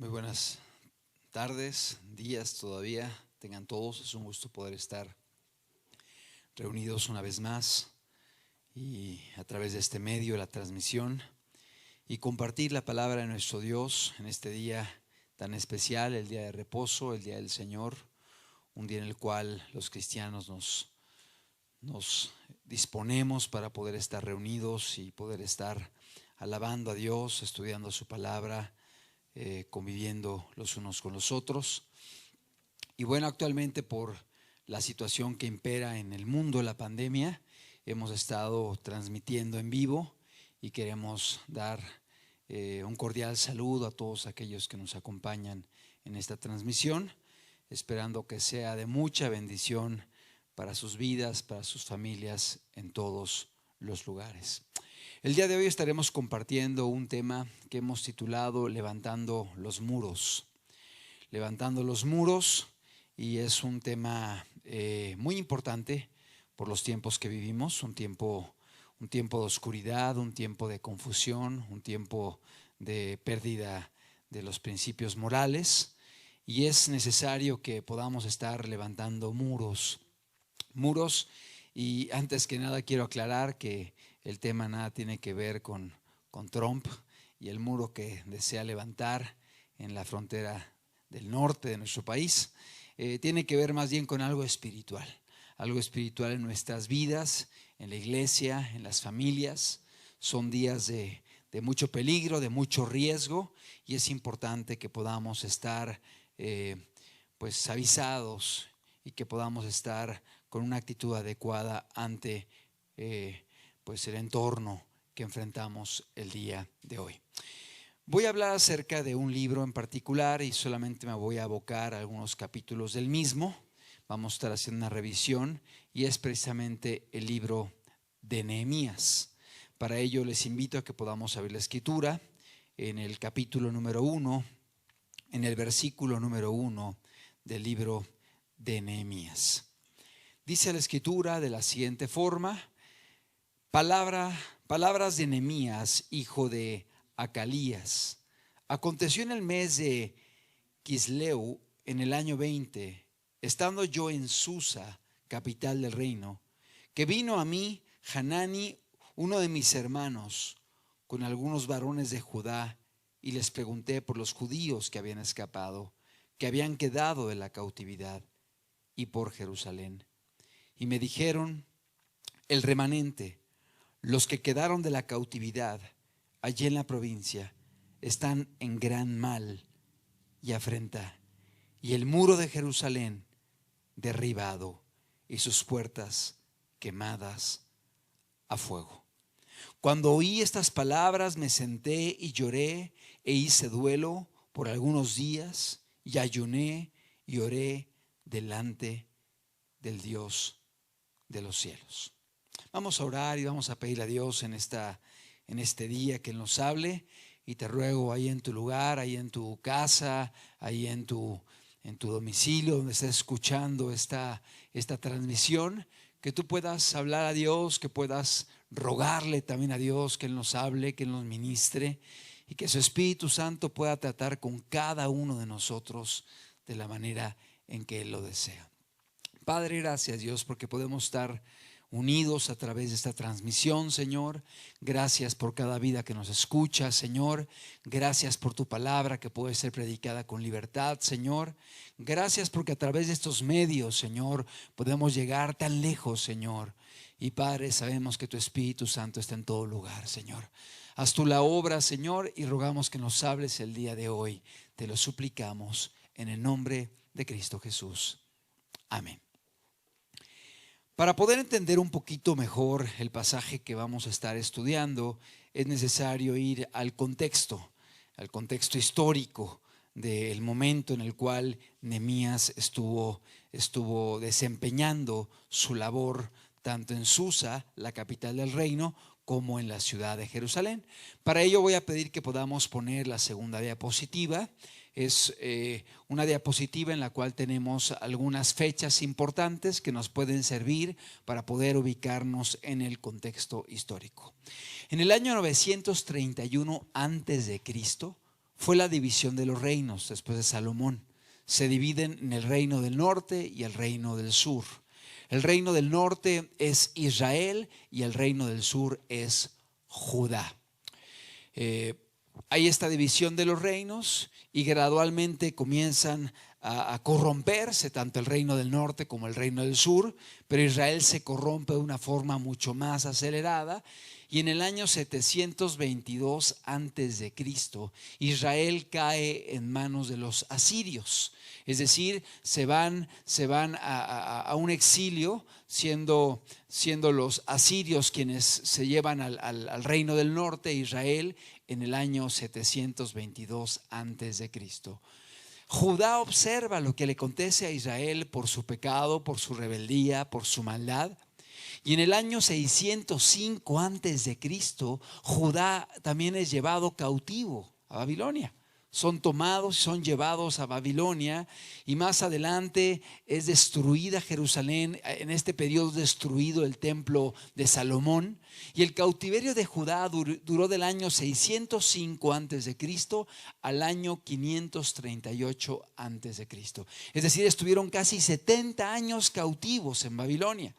Muy buenas tardes, días todavía, tengan todos. Es un gusto poder estar reunidos una vez más y a través de este medio, la transmisión, y compartir la palabra de nuestro Dios en este día tan especial, el día de reposo, el día del Señor, un día en el cual los cristianos nos disponemos para poder estar reunidos y poder estar alabando a Dios, estudiando su palabra, conviviendo los unos con los otros. Y bueno, actualmente por la situación que impera en el mundo, la pandemia, hemos estado transmitiendo en vivo y queremos dar un cordial saludo a todos aquellos que nos acompañan en esta transmisión, esperando que sea de mucha bendición para sus vidas, para sus familias en todos los lugares. El día de hoy estaremos compartiendo un tema que hemos titulado Levantando los muros. Levantando los muros, y es un tema muy importante por los tiempos que vivimos, un tiempo de oscuridad, un tiempo de confusión, un tiempo de pérdida de los principios morales, y es necesario que podamos estar levantando muros. Y antes que nada quiero aclarar que el tema nada tiene que ver con Trump y el muro que desea levantar en la frontera del norte de nuestro país. Tiene que ver más bien con algo espiritual en nuestras vidas, en la iglesia, en las familias. Son días de mucho peligro, de mucho riesgo, y es importante que podamos estar pues avisados y que podamos estar con una actitud adecuada ante pues el entorno que enfrentamos el día de hoy. Voy a hablar acerca de un libro en particular y solamente me voy a abocar a algunos capítulos del mismo. Vamos a estar haciendo una revisión y es precisamente el libro de Nehemías. Para ello les invito a que podamos abrir la escritura en el capítulo número 1, en el versículo número 1 del libro de Nehemías. Dice la escritura de la siguiente forma: palabras de Nehemías, hijo de Acalías. Aconteció en el mes de Quisleu, en el año 20, estando yo en Susa, capital del reino, que vino a mí Hanani, uno de mis hermanos, con algunos varones de Judá, y les pregunté por los judíos que habían escapado, que habían quedado de la cautividad, y por Jerusalén. Y me dijeron: el remanente, los que quedaron de la cautividad allí en la provincia, están en gran mal y afrenta, y el muro de Jerusalén derribado y sus puertas quemadas a fuego. Cuando oí estas palabras me senté y lloré e hice duelo por algunos días, y ayuné y oré delante del Dios de los cielos. Vamos a orar y vamos a pedirle a Dios en este día que Él nos hable, y te ruego ahí en tu lugar, ahí en tu casa, ahí en tu domicilio donde estés escuchando esta transmisión, que tú puedas hablar a Dios, que puedas rogarle también a Dios que Él nos hable, que Él nos ministre, y que su Espíritu Santo pueda tratar con cada uno de nosotros de la manera en que Él lo desea. Padre, gracias Dios porque podemos estar unidos a través de esta transmisión, Señor. Gracias por cada vida que nos escucha, Señor. Gracias por tu palabra que puede ser predicada con libertad, Señor. Gracias porque a través de estos medios, Señor, podemos llegar tan lejos, Señor. Y Padre, sabemos que tu Espíritu Santo está en todo lugar, Señor. Haz tú la obra, Señor, y rogamos que nos hables el día de hoy. Te lo suplicamos en el nombre de Cristo Jesús. Amén. Para poder entender un poquito mejor el pasaje que vamos a estar estudiando, es necesario ir al contexto histórico del momento en el cual Nehemías estuvo desempeñando su labor tanto en Susa, la capital del reino, como en la ciudad de Jerusalén. Para ello voy a pedir que podamos poner la segunda diapositiva. Es una diapositiva en la cual tenemos algunas fechas importantes que nos pueden servir para poder ubicarnos en el contexto histórico. En el año 931 antes de Cristo, fue la división de los reinos después de Salomón. Se dividen en el reino del norte y el reino del sur. El reino del norte es Israel y el reino del sur es Judá. Hay esta división de los reinos y gradualmente comienzan a corromperse tanto el reino del norte como el reino del sur, pero Israel se corrompe de una forma mucho más acelerada. Y en el año 722 antes de Cristo, Israel cae en manos de los asirios. Es decir, se van a un exilio, siendo los asirios quienes se llevan al reino del norte, Israel, en el año 722 antes de Cristo. Judá observa lo que le acontece a Israel por su pecado, por su rebeldía, por su maldad. Y en el año 605 antes de Cristo, Judá también es llevado cautivo a Babilonia. Son tomados y son llevados a Babilonia, y más adelante es destruida Jerusalén. En este periodo es destruido el templo de Salomón, y el cautiverio de Judá duró del año 605 antes de Cristo al año 538 antes de Cristo. Es decir, estuvieron casi 70 años cautivos en Babilonia.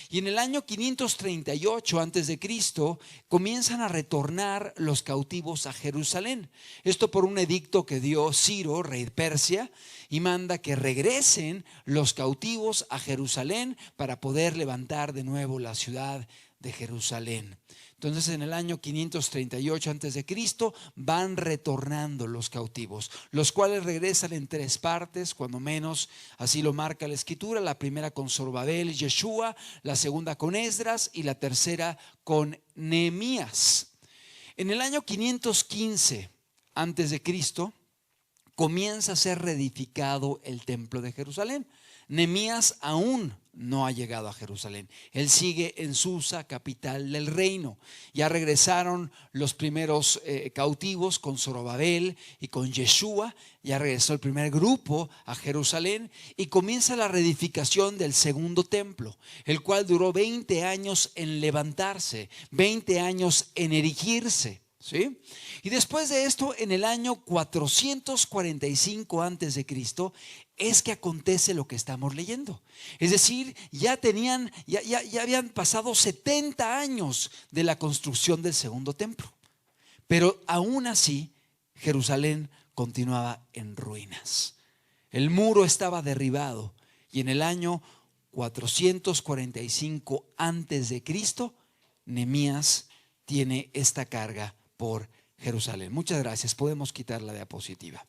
Y en el año 538 antes de Cristo comienzan a retornar los cautivos a Jerusalén. Esto por un edicto que dio Ciro, rey de Persia, y manda que regresen los cautivos a Jerusalén para poder levantar de nuevo la ciudad de Jerusalén. Entonces en el año 538 antes de Cristo van retornando los cautivos, los cuales regresan en 3 partes, cuando menos así lo marca la escritura: la primera con Zorobabel y Yeshua, la segunda con Esdras y la tercera con Nehemías. En el año 515 antes de Cristo comienza a ser reedificado el templo de Jerusalén. Nehemías aún no ha llegado a Jerusalén. Él sigue en Susa, capital del reino. Ya regresaron los primeros cautivos con Zorobabel y con Yeshua. Ya regresó el primer grupo a Jerusalén y comienza la reedificación del segundo templo, el cual duró 20 años en levantarse, 20 años en erigirse. ¿Sí? Y después de esto, en el año 445 antes de Cristo, es que acontece lo que estamos leyendo. Es decir, ya habían pasado 70 años de la construcción del segundo templo. Pero aún así, Jerusalén continuaba en ruinas. El muro estaba derribado y en el año 445 antes de Cristo, Nehemías tiene esta carga por Jerusalén. Muchas gracias, podemos quitar la diapositiva.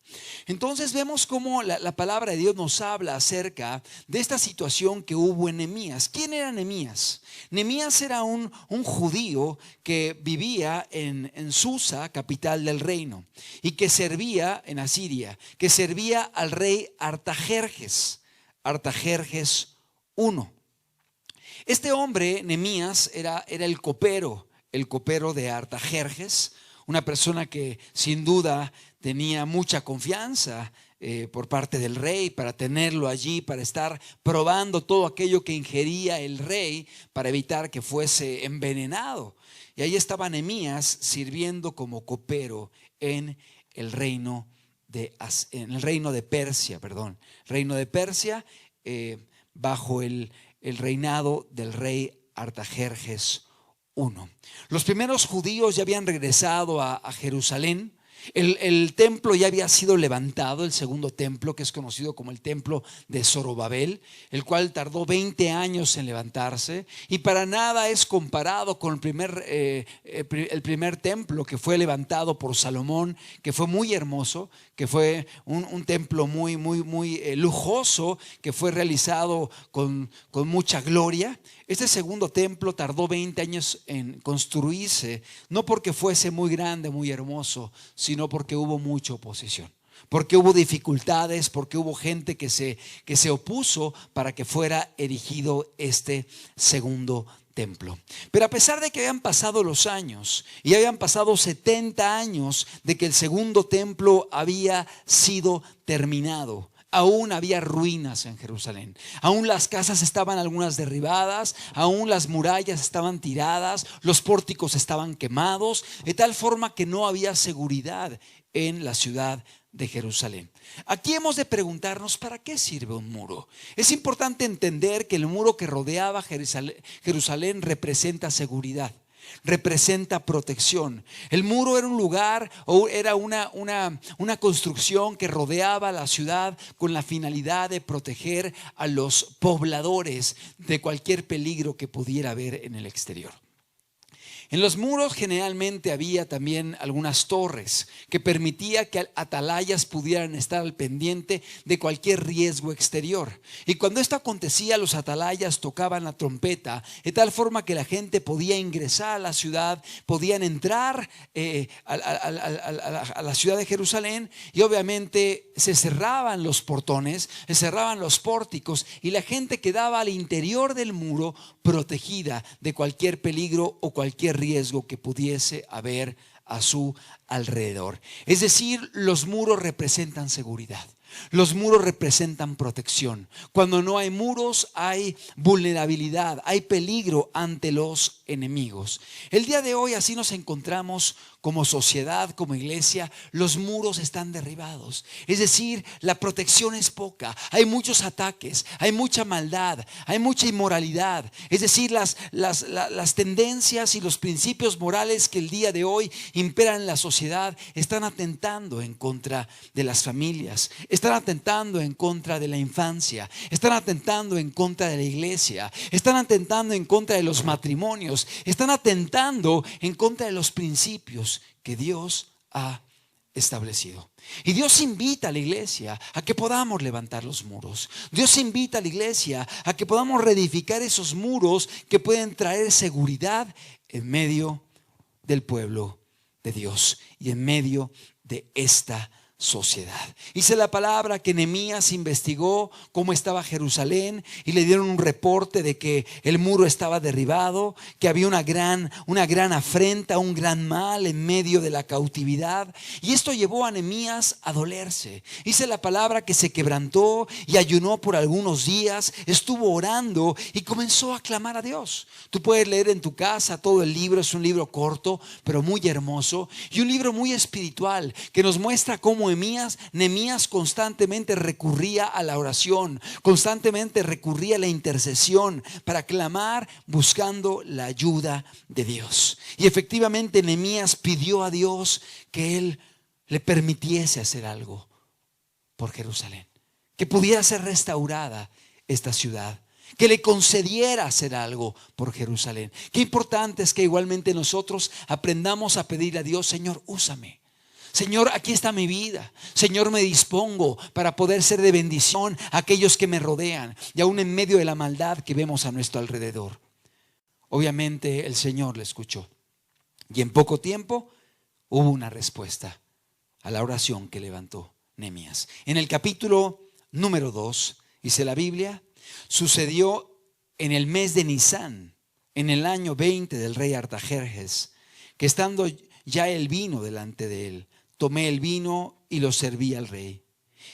Entonces vemos cómo la palabra de Dios nos habla acerca de esta situación que hubo en Nehemías. ¿Quién era Nehemías? Nehemías era un judío que vivía en Susa, capital del reino, y que servía en Asiria, que servía al rey Artajerjes I. Este hombre, Nehemías, era el copero de Artajerjes, una persona que sin duda tenía mucha confianza por parte del rey, para tenerlo allí, para estar probando todo aquello que ingería el rey, para evitar que fuese envenenado. Y ahí estaba Nehemías sirviendo como copero en el reino de Persia, bajo el reinado del rey Artajerjes I. Los primeros judíos ya habían regresado a Jerusalén. El templo ya había sido levantado, el segundo templo, que es conocido como el templo de Zorobabel, el cual tardó 20 años en levantarse, y para nada es comparado con el primer templo que fue levantado por Salomón, que fue muy hermoso, que fue un templo muy lujoso, que fue realizado con mucha gloria. Este segundo templo tardó 20 años en construirse, no porque fuese muy grande, muy hermoso, sino porque hubo mucha oposición, porque hubo dificultades, porque hubo gente que se opuso para que fuera erigido este segundo templo. Pero a pesar de que habían pasado los años y habían pasado 70 años de que el segundo templo había sido terminado, aún había ruinas en Jerusalén. Aún las casas estaban algunas derribadas, aún las murallas estaban tiradas, los pórticos estaban quemados, de tal forma que no había seguridad en la ciudad de Jerusalén. Aquí hemos de preguntarnos, ¿para qué sirve un muro? Es importante entender que el muro que rodeaba Jerusalén representa seguridad, representa protección. El muro era un lugar o era una construcción que rodeaba la ciudad con la finalidad de proteger a los pobladores de cualquier peligro que pudiera haber en el exterior. En los muros generalmente había también algunas torres que permitía que atalayas pudieran estar al pendiente de cualquier riesgo exterior. Y cuando esto acontecía, los atalayas tocaban la trompeta de tal forma que la gente podía ingresar a la ciudad, podían entrar a la ciudad de Jerusalén, y obviamente se cerraban los portones, se cerraban los pórticos, y la gente quedaba al interior del muro protegida de cualquier peligro o cualquier riesgo que pudiese haber a su alrededor. Es decir, los muros representan seguridad. Los muros representan protección. Cuando no hay muros, hay vulnerabilidad, hay peligro ante los enemigos. El día de hoy así nos encontramos como sociedad, como iglesia. Los muros están derribados. Es decir, la protección es poca. Hay muchos ataques, hay mucha maldad, hay mucha inmoralidad. Es decir, las tendencias y los principios morales que el día de hoy imperan en la sociedad están atentando en contra de las familias, están atentando en contra de la infancia, están atentando en contra de la iglesia, están atentando en contra de los matrimonios, están atentando en contra de los principios que Dios ha establecido. Y Dios invita a la iglesia a que podamos levantar los muros. Dios invita a la iglesia a que podamos reedificar esos muros que pueden traer seguridad en medio del pueblo de Dios y en medio de esta sociedad. Dice la palabra que Nehemías investigó cómo estaba Jerusalén y le dieron un reporte de que el muro estaba derribado, que había una gran afrenta, un gran mal en medio de la cautividad, y esto llevó a Nehemías a dolerse. Dice la palabra que se quebrantó y ayunó por algunos días, estuvo orando y comenzó a clamar a Dios. Tú puedes leer en tu casa todo el libro, es un libro corto pero muy hermoso y un libro muy espiritual que nos muestra cómo Nehemías constantemente recurría a la oración, constantemente recurría a la intercesión para clamar buscando la ayuda de Dios. Y efectivamente Nehemías pidió a Dios que él le permitiese hacer algo por Jerusalén, que pudiera ser restaurada esta ciudad, que le concediera hacer algo por Jerusalén. Qué importante es que igualmente nosotros aprendamos a pedirle a Dios: Señor, úsame. Señor, aquí está mi vida. Señor, me dispongo para poder ser de bendición a aquellos que me rodean y aún en medio de la maldad que vemos a nuestro alrededor. Obviamente el Señor le escuchó y en poco tiempo hubo una respuesta a la oración que levantó Nehemías. En el capítulo número 2 dice la Biblia: sucedió en el mes de Nisán, en el año 20 del rey Artajerjes, que estando ya el vino delante de él, tomé el vino y lo serví al rey.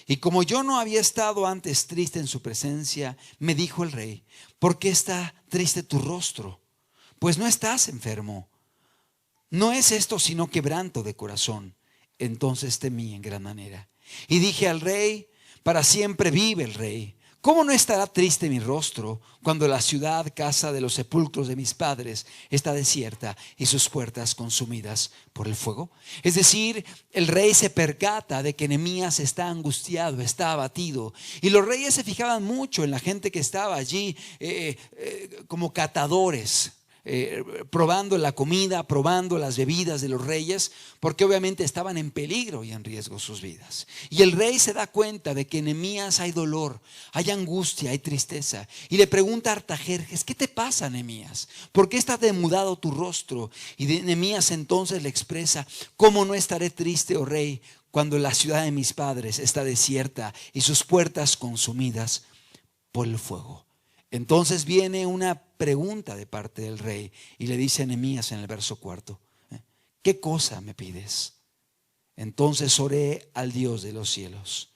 Y como yo no había estado antes triste en su presencia, me dijo el rey: ¿por qué está triste tu rostro? Pues no estás enfermo. No es esto sino quebranto de corazón. Entonces temí en gran manera. Y dije al rey: para siempre vive el rey. ¿Cómo no estará triste mi rostro cuando la ciudad, casa de los sepulcros de mis padres, está desierta y sus puertas consumidas por el fuego? Es decir, el rey se percata de que Nehemías está angustiado, está abatido. Y los reyes se fijaban mucho en la gente que estaba allí como catadores, probando la comida, probando las bebidas de los reyes, porque obviamente estaban en peligro y en riesgo sus vidas. Y el rey se da cuenta de que en Nehemías hay dolor, hay angustia, hay tristeza, y le pregunta a Artajerjes: ¿qué te pasa, Nehemías? ¿Por qué está demudado tu rostro? Y Nehemías entonces le expresa: ¿cómo no estaré triste, oh rey, cuando la ciudad de mis padres está desierta y sus puertas consumidas por el fuego? Entonces viene una pregunta de parte del rey y le dice a Nehemías en el verso 4: ¿qué cosa me pides? Entonces oré al Dios de los cielos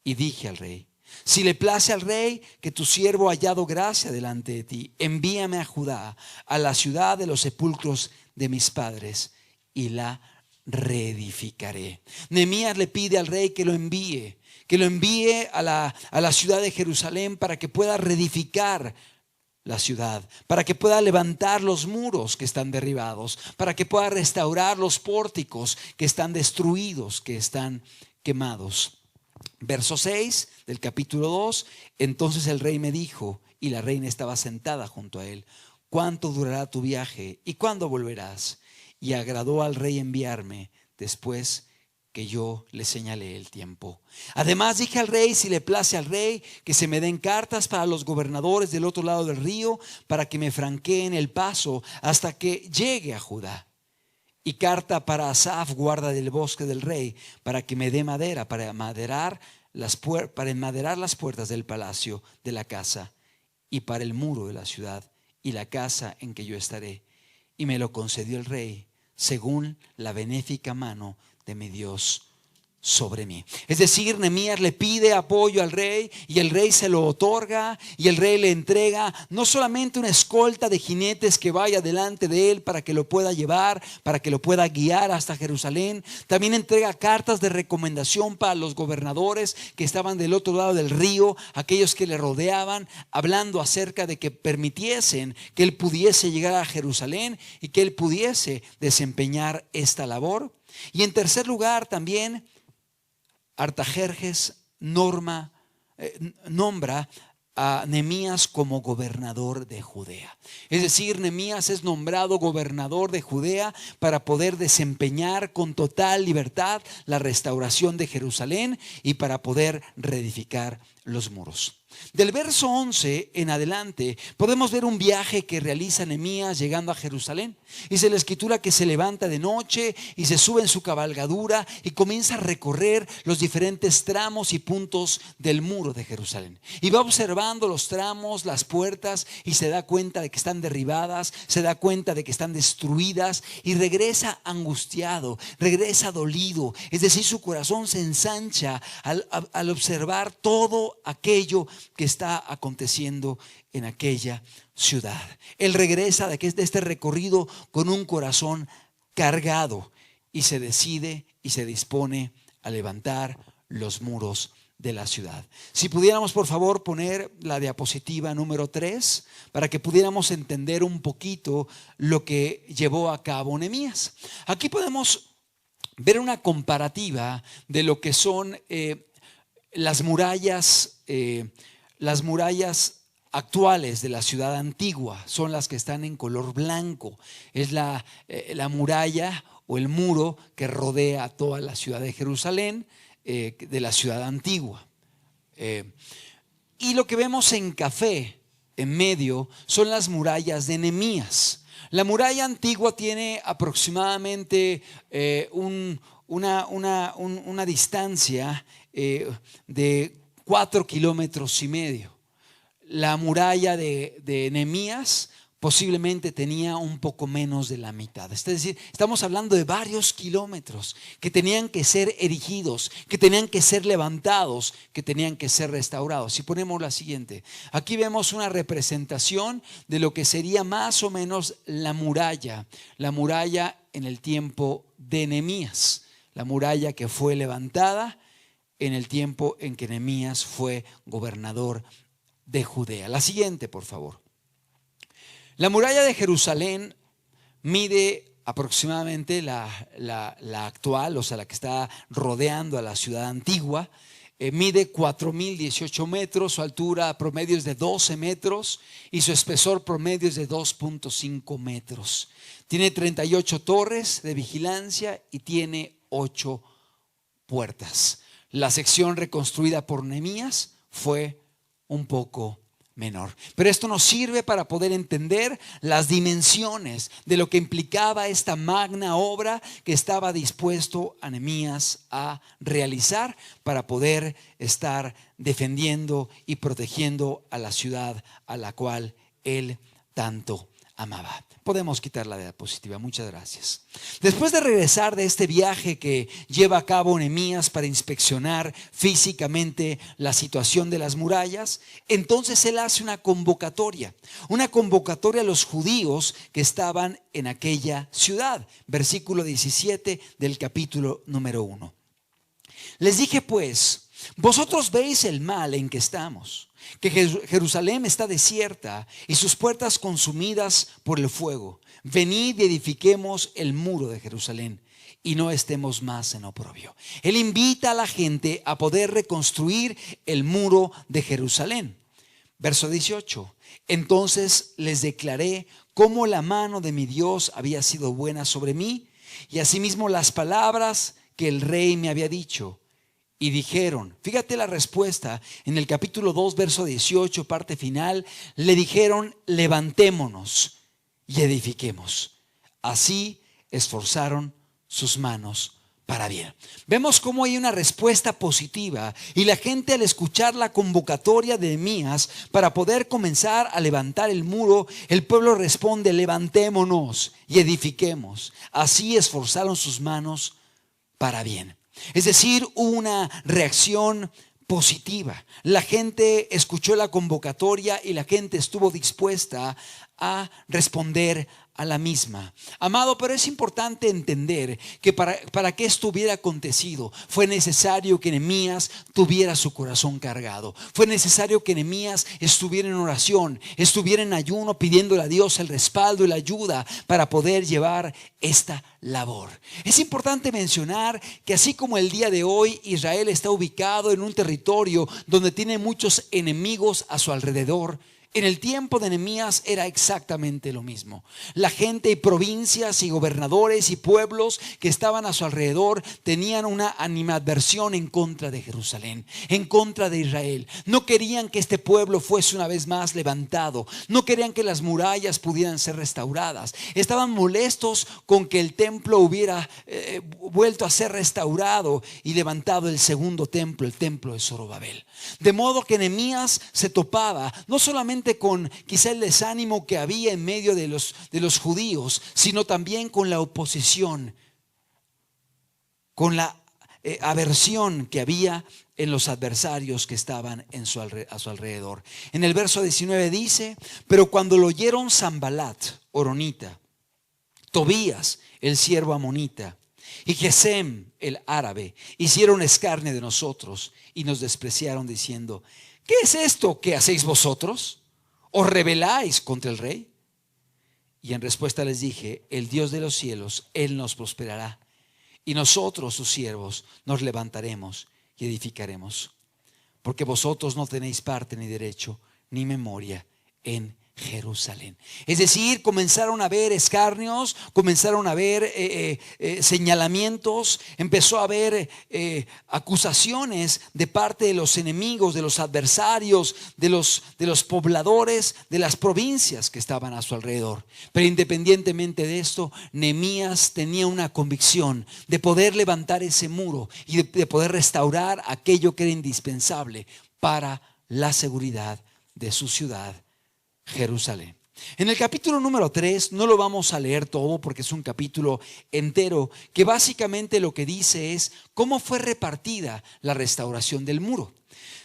Y dije al rey: si le place al rey que tu siervo ha hallado gracia delante de ti, envíame a Judá, a la ciudad de los sepulcros de mis padres, y la reedificaré. Nehemías le pide al rey que lo envíe a la ciudad de Jerusalén para que pueda reedificar la ciudad, para que pueda levantar los muros que están derribados, para que pueda restaurar los pórticos que están destruidos, que están quemados. Verso 6 del capítulo 2: entonces el rey me dijo, y la reina estaba sentada junto a él: ¿cuánto durará tu viaje y cuándo volverás? Y agradó al rey enviarme después que yo le señalé el tiempo. Además dije al rey: si le place al rey, que se me den cartas para los gobernadores del otro lado del río, para que me franqueen el paso hasta que llegue a Judá. Y carta para Asaf, guarda del bosque del rey, para que me dé madera para enmaderar las puertas del palacio de la casa, y para el muro de la ciudad y la casa en que yo estaré. Y me lo concedió el rey, según la benéfica mano de mi Dios sobre mí. Es decir, Nehemías le pide apoyo al rey y el rey se lo otorga, y el rey le entrega no solamente una escolta de jinetes que vaya delante de él para que lo pueda llevar, para que lo pueda guiar hasta Jerusalén, también entrega cartas de recomendación para los gobernadores que estaban del otro lado del río, aquellos que le rodeaban, hablando acerca de que permitiesen que él pudiese llegar a Jerusalén y que él pudiese desempeñar esta labor. Y en tercer lugar, también Artajerjes nombra a Nehemías como gobernador de Judea. Es decir, Nehemías es nombrado gobernador de Judea para poder desempeñar con total libertad la restauración de Jerusalén y para poder reedificar los muros. Del verso 11 en adelante podemos ver un viaje que realiza Nehemías llegando a Jerusalén. Dice la escritura que se levanta de noche y se sube en su cabalgadura y comienza a recorrer los diferentes tramos y puntos del muro de Jerusalén. Y va observando los tramos, las puertas, y se da cuenta de que están derribadas, se da cuenta de que están destruidas, y regresa angustiado, regresa dolido. Es decir, su corazón se ensancha al observar todo aquello que está aconteciendo en aquella ciudad. Él regresa de este recorrido con un corazón cargado y se decide y se dispone a levantar los muros de la ciudad. Si pudiéramos, por favor, poner la diapositiva número 3 para que pudiéramos entender un poquito lo que llevó a cabo Nehemías. Aquí podemos ver una comparativa de lo que son las murallas actuales de la ciudad antigua. Son las que están en color blanco. Es la muralla o el muro que rodea toda la ciudad de Jerusalén, de la ciudad antigua. Y lo que vemos en café en medio son las murallas de Nehemías. La muralla antigua tiene aproximadamente una distancia de 4,5 kilómetros. La muralla de Nehemías posiblemente tenía un poco menos de la mitad. Es decir, estamos hablando de varios kilómetros que tenían que ser erigidos, que tenían que ser levantados, que tenían que ser restaurados. Si ponemos la siguiente, aquí vemos una representación de lo que sería más o menos la muralla en el tiempo de Nehemías, la muralla que fue levantada en el tiempo en que Nehemías fue gobernador de Judea. La siguiente, por favor. La muralla de Jerusalén mide aproximadamente la actual, o sea, la que está rodeando a la ciudad antigua. Mide 4,018 metros, su altura promedio es de 12 metros y su espesor promedio es de 2,5 metros. Tiene 38 torres de vigilancia y tiene 8 puertas. La sección reconstruida por Nehemías fue un poco menor. Pero esto nos sirve para poder entender las dimensiones de lo que implicaba esta magna obra que estaba dispuesto a Nehemías a realizar para poder estar defendiendo y protegiendo a la ciudad a la cual él tanto amaba. Podemos quitar la diapositiva, muchas gracias. Después de regresar de este viaje que lleva a cabo Nehemías para inspeccionar físicamente la situación de las murallas, entonces él hace una convocatoria a los judíos que estaban en aquella ciudad. Versículo 17 del capítulo número 1. Les dije pues: vosotros veis el mal en que estamos, que Jerusalén está desierta y sus puertas consumidas por el fuego. Venid y edifiquemos el muro de Jerusalén y no estemos más en oprobio. Él invita a la gente a poder reconstruir el muro de Jerusalén. Verso 18. Entonces les declaré cómo la mano de mi Dios había sido buena sobre mí, y asimismo las palabras que el rey me había dicho. Y dijeron, fíjate la respuesta en el capítulo 2, verso 18, parte final, le dijeron: levantémonos y edifiquemos. Así esforzaron sus manos para bien. Vemos cómo hay una respuesta positiva, y la gente, al escuchar la convocatoria de Nehemías para poder comenzar a levantar el muro, el pueblo responde: levantémonos y edifiquemos. Así esforzaron sus manos para bien. Es decir, una reacción positiva. La gente escuchó la convocatoria y la gente estuvo dispuesta a responder a la misma. Amado, pero es importante entender que para que esto hubiera acontecido, fue necesario que Nehemías tuviera su corazón cargado. Fue necesario que Nehemías estuviera en oración, estuviera en ayuno, pidiéndole a Dios el respaldo y la ayuda para poder llevar esta labor. Es importante mencionar que así como el día de hoy Israel está ubicado en un territorio donde tiene muchos enemigos a su alrededor, en el tiempo de Nehemías era exactamente lo mismo. La gente y provincias y gobernadores y pueblos que estaban a su alrededor tenían una animadversión en contra de Jerusalén, en contra de Israel. No querían que este pueblo fuese una vez más levantado. No querían que las murallas pudieran ser restauradas. Estaban molestos con que el templo hubiera vuelto a ser restaurado y levantado el segundo templo, el templo de Zorobabel. De modo que Nehemías se topaba no solamente con quizá el desánimo que había en medio de los judíos, sino también con la oposición, con la aversión que había en los adversarios que estaban a su alrededor. En el verso 19 dice: pero cuando lo oyeron Sanbalat, horonita, Tobías, el siervo amonita, y Gesem, el árabe, hicieron escarnio de nosotros y nos despreciaron, diciendo: ¿qué es esto que hacéis vosotros? ¿Os rebeláis contra el rey? Y en respuesta les dije: el Dios de los cielos, Él nos prosperará, y nosotros, sus siervos, nos levantaremos y edificaremos, porque vosotros no tenéis parte ni derecho ni memoria en Jerusalén. Es decir, comenzaron a haber escarnios, comenzaron a haber señalamientos, empezó a haber acusaciones de parte de los enemigos, de los adversarios, de los pobladores de las provincias que estaban a su alrededor. Pero independientemente de esto, Nehemías tenía una convicción de poder levantar ese muro y de poder restaurar aquello que era indispensable para la seguridad de su ciudad, Jerusalén. En el capítulo número 3, no lo vamos a leer todo porque es un capítulo entero, que básicamente lo que dice es cómo fue repartida la restauración del muro.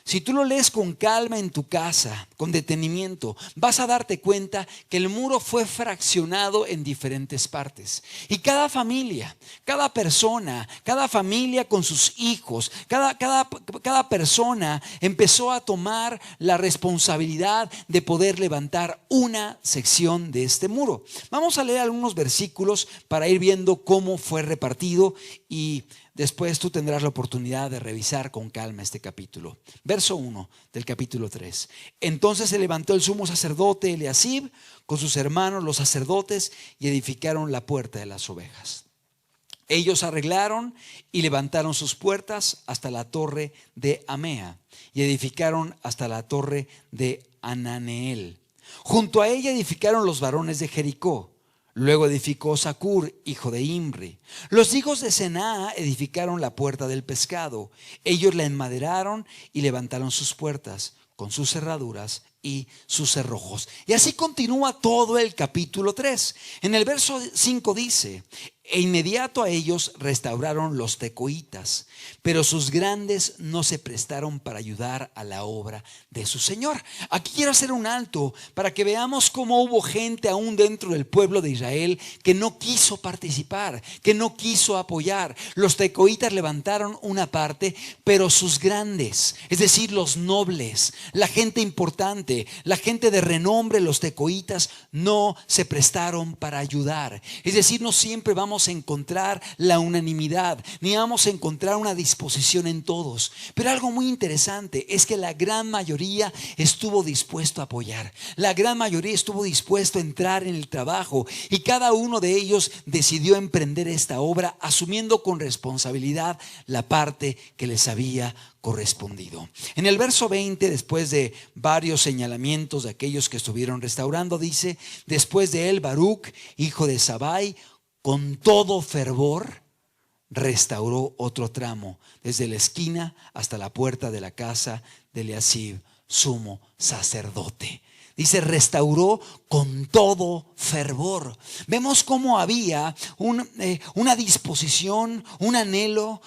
Si tú lo lees con calma en tu casa, con detenimiento, vas a darte cuenta que el muro fue fraccionado en diferentes partes. Y cada familia, cada persona, cada familia con sus hijos, cada persona empezó a tomar la responsabilidad de poder levantar una sección de este muro. Vamos a leer algunos versículos para ir viendo cómo fue repartido, y después tú tendrás la oportunidad de revisar con calma este capítulo. Verso 1 del capítulo 3. Entonces se levantó el sumo sacerdote Eliasib con sus hermanos los sacerdotes y edificaron la puerta de las ovejas. Ellos arreglaron y levantaron sus puertas hasta la torre de Amea y edificaron hasta la torre de Ananeel. Junto a ella edificaron los varones de Jericó. Luego edificó Zacur, hijo de Imri. Los hijos de Senaa edificaron la puerta del pescado. Ellos la enmaderaron y levantaron sus puertas con sus cerraduras y sus cerrojos. Y así continúa todo el capítulo 3. En el verso 5 dice: e inmediato a ellos restauraron los tecoitas, pero sus grandes no se prestaron para ayudar a la obra de su Señor. Aquí quiero hacer un alto para que veamos cómo hubo gente aún dentro del pueblo de Israel que no quiso participar, que no quiso apoyar. Los tecoitas levantaron una parte, pero sus grandes, es decir, los nobles, la gente importante, la gente de renombre, los tecoitas, no se prestaron para ayudar. Es decir, no siempre vamos a encontrar la unanimidad, ni vamos a encontrar una disposición en todos. Pero algo muy interesante es que la gran mayoría estuvo dispuesto a apoyar. La gran mayoría estuvo dispuesto a entrar en el trabajo, y cada uno de ellos decidió emprender esta obra, asumiendo con responsabilidad la parte que les había correspondido. En el verso 20, después de varios señalamientos de aquellos que estuvieron restaurando, dice: después de él, Baruc, hijo de Zabai, con todo fervor restauró otro tramo, desde la esquina hasta la puerta de la casa de Eliasib, sumo sacerdote. Dice, restauró con todo fervor. Vemos cómo había una disposición, un anhelo,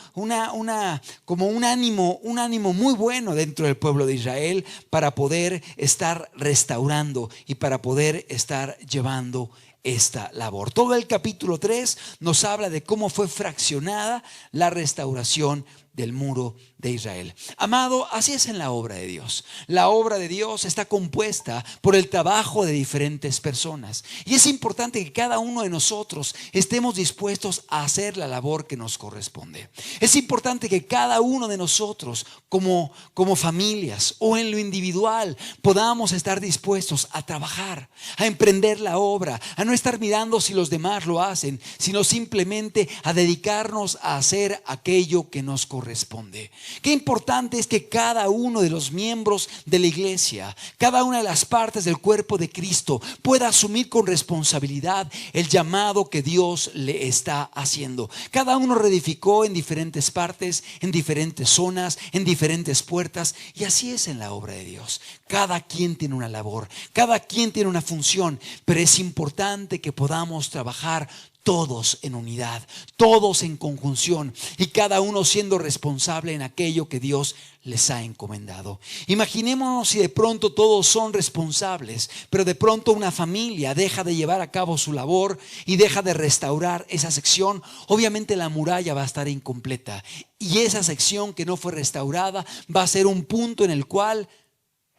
como un ánimo muy bueno dentro del pueblo de Israel para poder estar restaurando y para poder estar llevando esta labor. Todo el capítulo 3 nos habla de cómo fue fraccionada la restauración del muro de Israel. Amado, así es en la obra de Dios. La obra de Dios está compuesta por el trabajo de diferentes personas, y es importante que cada uno de nosotros estemos dispuestos a hacer la labor que nos corresponde. Es importante que cada uno de nosotros como familias o en lo individual podamos estar dispuestos a trabajar, a emprender la obra, a no estar mirando si los demás lo hacen, sino simplemente a dedicarnos a hacer aquello que nos corresponde. Qué importante es que cada uno de los miembros de la iglesia, cada una de las partes del cuerpo de Cristo, pueda asumir con responsabilidad el llamado que Dios le está haciendo. Cada uno reedificó en diferentes partes, en diferentes zonas, en diferentes puertas, y así es en la obra de Dios. Cada quien tiene una labor, cada quien tiene una función, pero es importante que podamos trabajar todos en unidad, todos en conjunción, y cada uno siendo responsable en aquello que Dios les ha encomendado. Imaginémonos si de pronto todos son responsables, pero de pronto una familia deja de llevar a cabo su labor y deja de restaurar esa sección. Obviamente la muralla va a estar incompleta, y esa sección que no fue restaurada va a ser un punto en el cual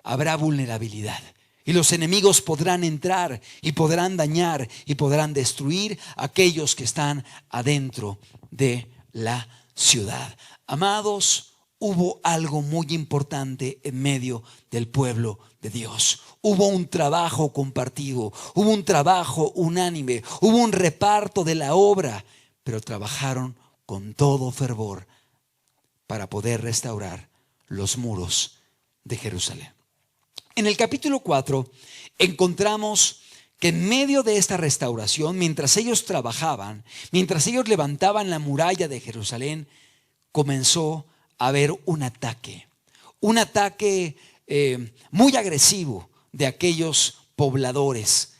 habrá vulnerabilidad. Y los enemigos podrán entrar y podrán dañar y podrán destruir a aquellos que están adentro de la ciudad. Amados, hubo algo muy importante en medio del pueblo de Dios. Hubo un trabajo compartido, hubo un trabajo unánime, hubo un reparto de la obra, pero trabajaron con todo fervor para poder restaurar los muros de Jerusalén. En el capítulo 4 encontramos que en medio de esta restauración, mientras ellos trabajaban, mientras ellos levantaban la muralla de Jerusalén, comenzó a haber un ataque muy agresivo de aquellos pobladores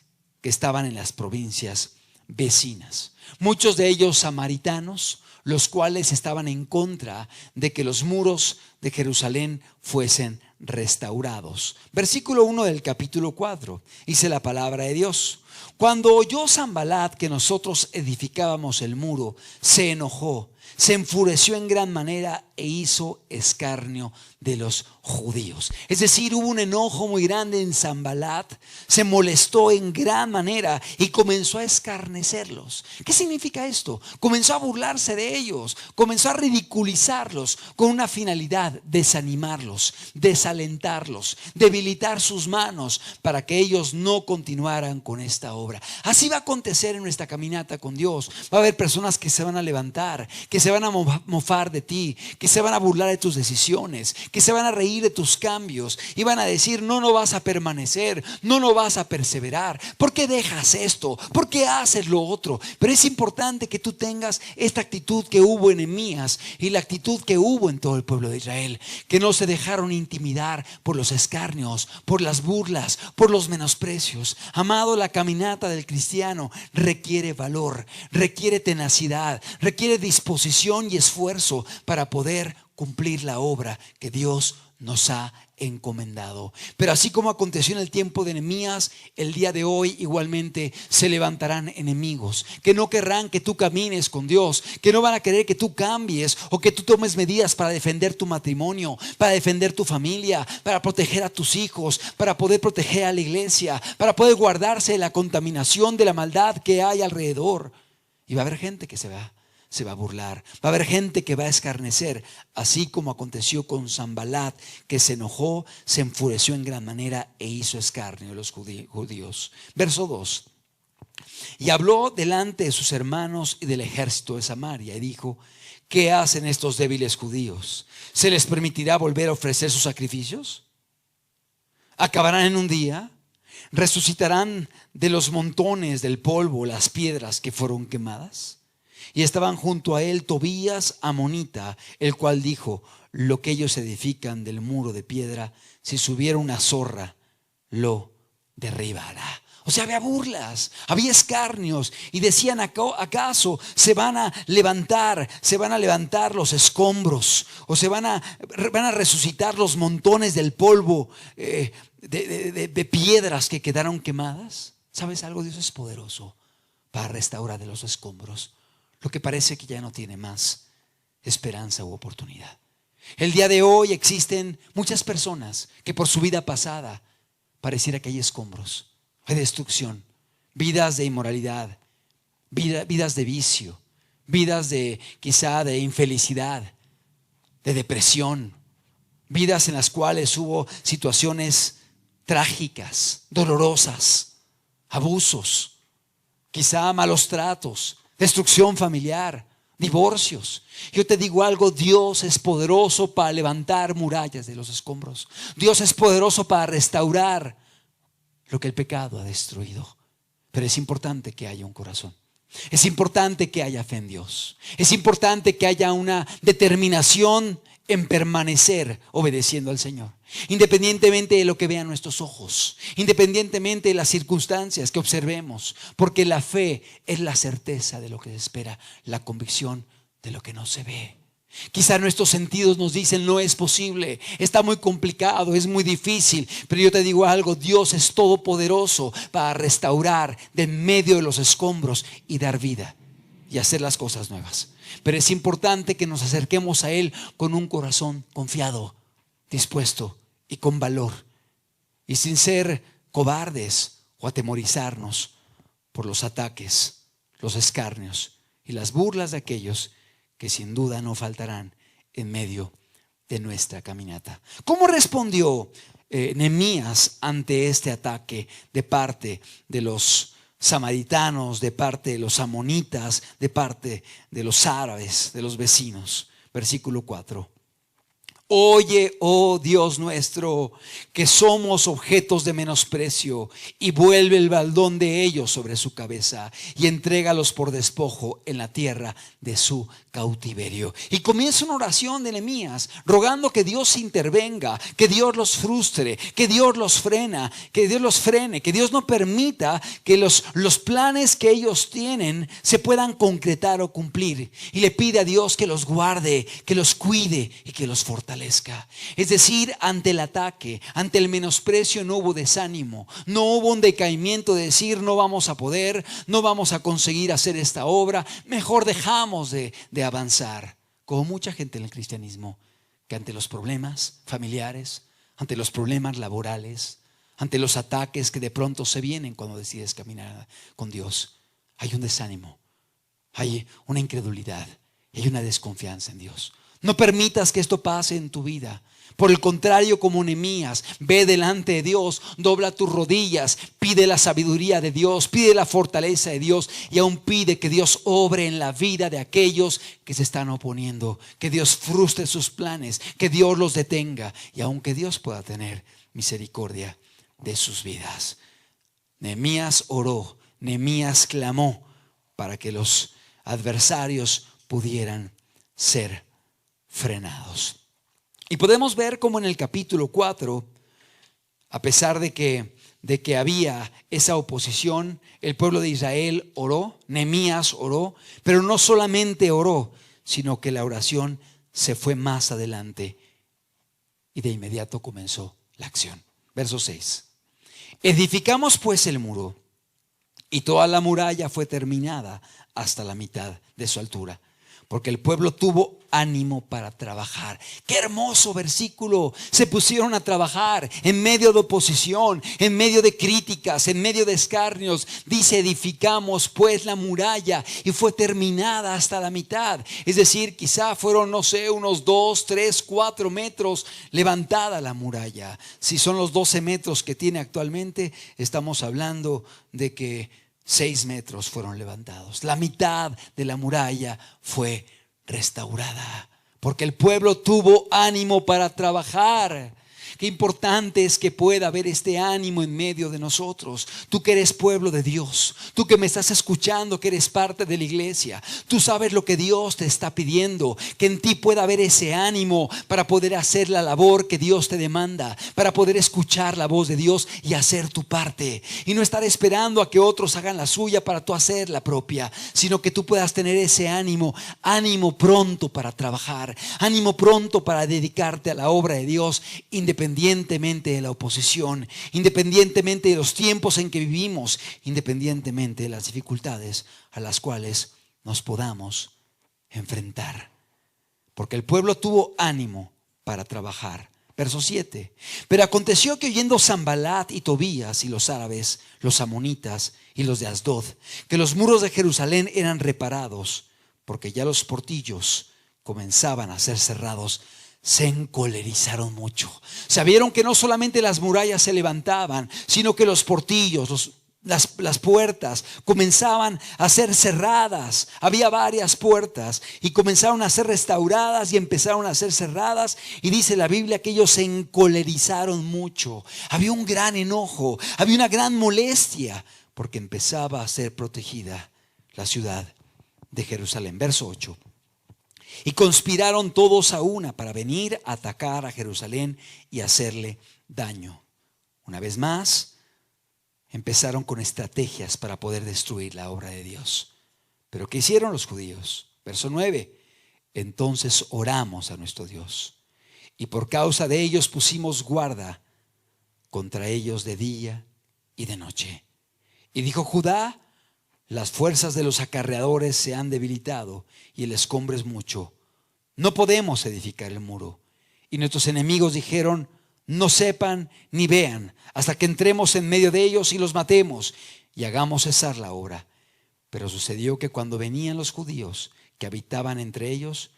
que estaban en las provincias vecinas. Muchos de ellos samaritanos, los cuales estaban en contra de que los muros de Jerusalén fuesen restaurados. Versículo 1 del capítulo 4, dice la palabra de Dios: cuando oyó Sanbalat que nosotros edificábamos el muro, se enojó, se enfureció en gran manera e hizo escarnio de los judíos. Es decir, hubo un enojo muy grande en Sanbalat, se molestó en gran manera y comenzó a escarnecerlos. ¿Qué significa esto? Comenzó a burlarse de ellos, comenzó a ridiculizarlos con una finalidad: desanimarlos, desalentarlos, debilitar sus manos para que ellos no continuaran con esta obra. Así va a acontecer en nuestra caminata con Dios. Va a haber personas que se van a levantar, que se van a mofar de ti, que se van a burlar de tus decisiones, que se van a reír de tus cambios y van a decir: no vas a permanecer, no vas a perseverar. ¿Por qué dejas esto? ¿Por qué haces lo otro? Pero es importante que tú tengas esta actitud que hubo en Nehemías y la actitud que hubo en todo el pueblo de Israel, que no se dejaron intimidar por los escarnios, por las burlas, por los menosprecios. Amado, la caminata del cristiano requiere valor, requiere tenacidad, requiere disposición y esfuerzo para poder cumplir la obra que Dios nos ha encomendado. Pero así como aconteció en el tiempo de Nehemías, el día de hoy igualmente se levantarán enemigos que no querrán que tú camines con Dios, que no van a querer que tú cambies o que tú tomes medidas para defender tu matrimonio, para defender tu familia, para proteger a tus hijos, para poder proteger a la iglesia, para poder guardarse de la contaminación, de la maldad que hay alrededor. Y va a haber gente que se va a burlar, va a haber gente que va a escarnecer, así como aconteció con Sanbalat, que se enojó, se enfureció en gran manera e hizo escarnio de los judíos. Verso 2: y habló delante de sus hermanos y del ejército de Samaria y dijo: ¿qué hacen estos débiles judíos? ¿Se les permitirá volver a ofrecer sus sacrificios? ¿Acabarán en un día? ¿Resucitarán de los montones del polvo las piedras que fueron quemadas? Y estaban junto a él Tobías amonita, el cual dijo: lo que ellos edifican del muro de piedra, si subiera una zorra, lo derribará. O sea, había burlas, había escarnios, y decían: ¿acaso se van a levantar los escombros, o van a resucitar los montones del polvo de piedras que quedaron quemadas? ¿Sabes algo? Dios es poderoso para restaurar de los escombros lo que parece que ya no tiene más esperanza u oportunidad. El día de hoy existen muchas personas que por su vida pasada pareciera que hay escombros, hay destrucción, vidas de inmoralidad, vidas de vicio, vidas de quizá de infelicidad, de depresión, vidas en las cuales hubo situaciones trágicas, dolorosas, abusos, quizá malos tratos, destrucción familiar, divorcios. Yo te digo algo: Dios es poderoso para levantar murallas de los escombros. Dios es poderoso para restaurar lo que el pecado ha destruido. Pero es importante que haya un corazón. Es importante que haya fe en Dios. Es importante que haya una determinación en permanecer obedeciendo al Señor, independientemente de lo que vean nuestros ojos, independientemente de las circunstancias que observemos, porque la fe es la certeza de lo que se espera, la convicción de lo que no se ve. Quizá nuestros sentidos nos dicen: no es posible, está muy complicado, es muy difícil. Pero yo te digo algo: Dios es todopoderoso para restaurar de en medio de los escombros y dar vida y hacer las cosas nuevas. Pero es importante que nos acerquemos a Él con un corazón confiado, dispuesto y con valor, y sin ser cobardes o atemorizarnos por los ataques, los escarnios y las burlas de aquellos que sin duda no faltarán en medio de nuestra caminata. ¿Cómo respondió Nehemías ante este ataque de parte de los samaritanos, de parte de los amonitas, de parte de los árabes, de los vecinos? Versículo 4: oye, oh Dios nuestro, que somos objetos de menosprecio, y vuelve el baldón de ellos sobre su cabeza, y entrégalos por despojo en la tierra de su cautiverio. Y comienza una oración de Nehemías, rogando que Dios intervenga, que Dios los frustre, que Dios los frene, que Dios no permita que los planes que ellos tienen se puedan concretar o cumplir. Y le pide a Dios que los guarde, que los cuide y que los fortalezca. Es decir, ante el ataque, ante el menosprecio, no hubo desánimo, no hubo un decaimiento de decir: no vamos a poder, no vamos a conseguir hacer esta obra, mejor dejamos de avanzar. Como mucha gente en el cristianismo, que ante los problemas familiares, ante los problemas laborales, ante los ataques que de pronto se vienen cuando decides caminar con Dios, hay un desánimo, hay una incredulidad y hay una desconfianza en Dios. No permitas que esto pase en tu vida. Por el contrario, como Nehemías, ve delante de Dios, dobla tus rodillas, pide la sabiduría de Dios, pide la fortaleza de Dios y aún pide que Dios obre en la vida de aquellos que se están oponiendo, que Dios frustre sus planes, que Dios los detenga y aun que Dios pueda tener misericordia de sus vidas. Nehemías oró, Nehemías clamó para que los adversarios pudieran ser frenados. Y podemos ver como en el capítulo 4, a pesar de que había esa oposición, el pueblo de Israel oró, Nehemías oró, pero no solamente oró, sino que la oración se fue más adelante y de inmediato comenzó la acción. Verso 6. Edificamos pues el muro y toda la muralla fue terminada hasta la mitad de su altura, porque el pueblo tuvo ánimo para trabajar. Qué hermoso versículo. Se pusieron a trabajar en medio de oposición, en medio de críticas, en medio de escarnios. Dice, edificamos pues la muralla y fue terminada hasta la mitad. Es decir, quizá fueron, no sé, unos 2, 3, 4 metros levantada la muralla. Si son los 12 metros que tiene actualmente, estamos hablando de que 6 metros fueron levantados. La mitad de la muralla fue restaurada porque el pueblo tuvo ánimo para trabajar. Qué importante es que pueda haber este ánimo en medio de nosotros. Tú que eres pueblo de Dios, tú que me estás escuchando, que eres parte de la iglesia, tú sabes lo que Dios te está pidiendo, que en ti pueda haber ese ánimo para poder hacer la labor que Dios te demanda, para poder escuchar la voz de Dios y hacer tu parte, y no estar esperando a que otros hagan la suya para tú hacer la propia, sino que tú puedas tener ese ánimo pronto para trabajar, ánimo pronto para dedicarte a la obra de Dios, independientemente de la oposición, independientemente de los tiempos en que vivimos, independientemente de las dificultades a las cuales nos podamos enfrentar. Porque el pueblo tuvo ánimo para trabajar. Verso 7. Pero aconteció que oyendo Sanbalat y Tobías y los árabes, los amonitas y los de Asdod, que los muros de Jerusalén eran reparados, porque ya los portillos comenzaban a ser cerrados, se encolerizaron mucho. Sabieron que no solamente las murallas se levantaban, sino que los portillos, las puertas comenzaban a ser cerradas. Había varias puertas y comenzaron a ser restauradas y empezaron a ser cerradas. Y dice la Biblia que ellos se encolerizaron mucho. Había un gran enojo, había una gran molestia, porque empezaba a ser protegida la ciudad de Jerusalén. Verso 8. Y conspiraron todos a una para venir a atacar a Jerusalén y hacerle daño. Una vez más, empezaron con estrategias para poder destruir la obra de Dios. Pero ¿qué hicieron los judíos? Verso 9. Entonces oramos a nuestro Dios, y por causa de ellos pusimos guarda contra ellos de día y de noche. Y dijo Judá: las fuerzas de los acarreadores se han debilitado y el escombro es mucho. No podemos edificar el muro. Y nuestros enemigos dijeron: no sepan ni vean hasta que entremos en medio de ellos y los matemos y hagamos cesar la obra. Pero sucedió que cuando venían los judíos que habitaban entre ellos,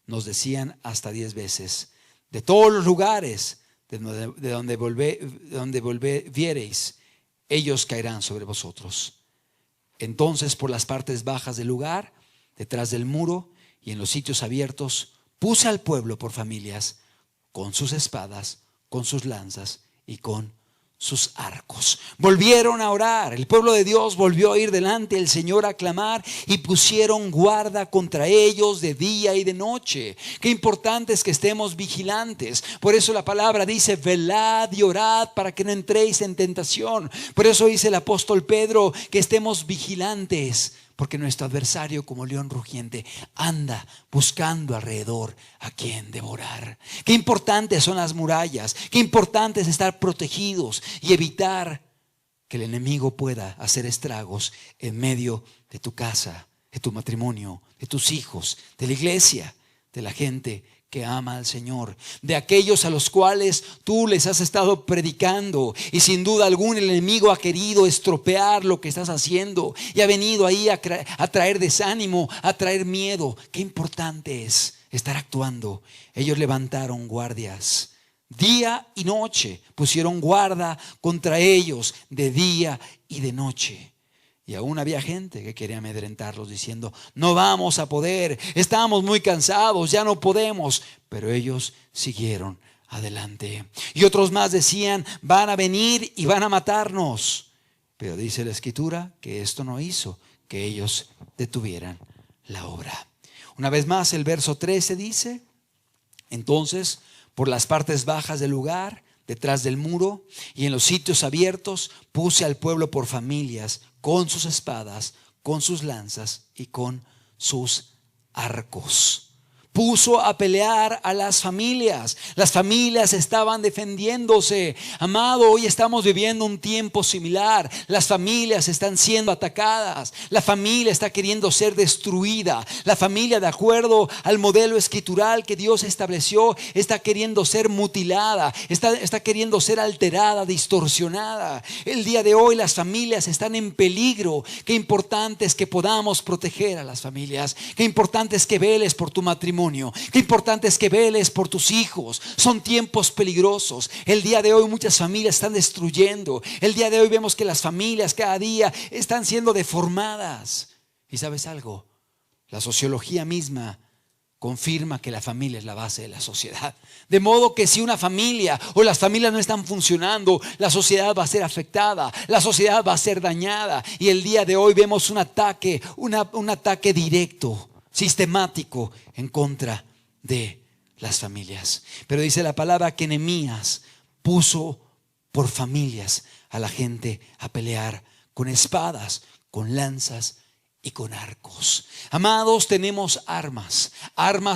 nos decían hasta 10 veces: de todos los lugares de donde viereis, ellos caerán sobre vosotros. Entonces, por las partes bajas del lugar, detrás del muro y en los sitios abiertos, puse al pueblo por familias, con sus espadas, con sus lanzas y con sus arcos. Volvieron a orar. El pueblo de Dios volvió a ir delante del Señor a clamar y pusieron guarda contra ellos de día y de noche. Qué importante es que estemos vigilantes. Por eso la palabra dice: velad y orad para que no entréis en tentación. Por eso dice el apóstol Pedro que estemos vigilantes, porque nuestro adversario, como león rugiente, anda buscando alrededor a quien devorar. Qué importantes son las murallas, qué importante es estar protegidos y evitar que el enemigo pueda hacer estragos en medio de tu casa, de tu matrimonio, de tus hijos, de la iglesia, de la gente que ama al Señor, de aquellos a los cuales tú les has estado predicando, y sin duda alguna el enemigo ha querido estropear lo que estás haciendo y ha venido ahí a traer desánimo, a traer miedo. Qué importante es estar actuando. Ellos levantaron guardias día y noche, pusieron guarda contra ellos de día y de noche. Y aún había gente que quería amedrentarlos diciendo: no vamos a poder, estamos muy cansados, ya no podemos. Pero ellos siguieron adelante. Y otros más decían: van a venir y van a matarnos. Pero dice la Escritura que esto no hizo que ellos detuvieran la obra. Una vez más, el verso 13 dice: entonces, por las partes bajas del lugar, detrás del muro y en los sitios abiertos, puse al pueblo por familias, con sus espadas, con sus lanzas y con sus arcos. Puso a pelear a las familias. Las familias estaban defendiéndose. Amado, hoy estamos viviendo un tiempo similar. Las familias están siendo atacadas. La familia está queriendo ser destruida. La familia, de acuerdo al modelo escritural que Dios estableció, está queriendo ser mutilada. Está queriendo ser alterada, distorsionada. El día de hoy las familias están en peligro. Qué importante es que podamos proteger a las familias. Qué importante es que veles por tu matrimonio. Qué importante es que veles por tus hijos. Son tiempos peligrosos. El día de hoy muchas familias están destruyendo. El día de hoy vemos que las familias cada día están siendo deformadas. ¿Y sabes algo? La sociología misma confirma que la familia es la base de la sociedad. De modo que si una familia o las familias no están funcionando, la sociedad va a ser afectada, la sociedad va a ser dañada. Y el día de hoy vemos un ataque directo, sistemático en contra de las familias. Pero dice la palabra que Nehemías puso por familias a la gente a pelear con espadas, con lanzas y con arcos. Amados, tenemos armas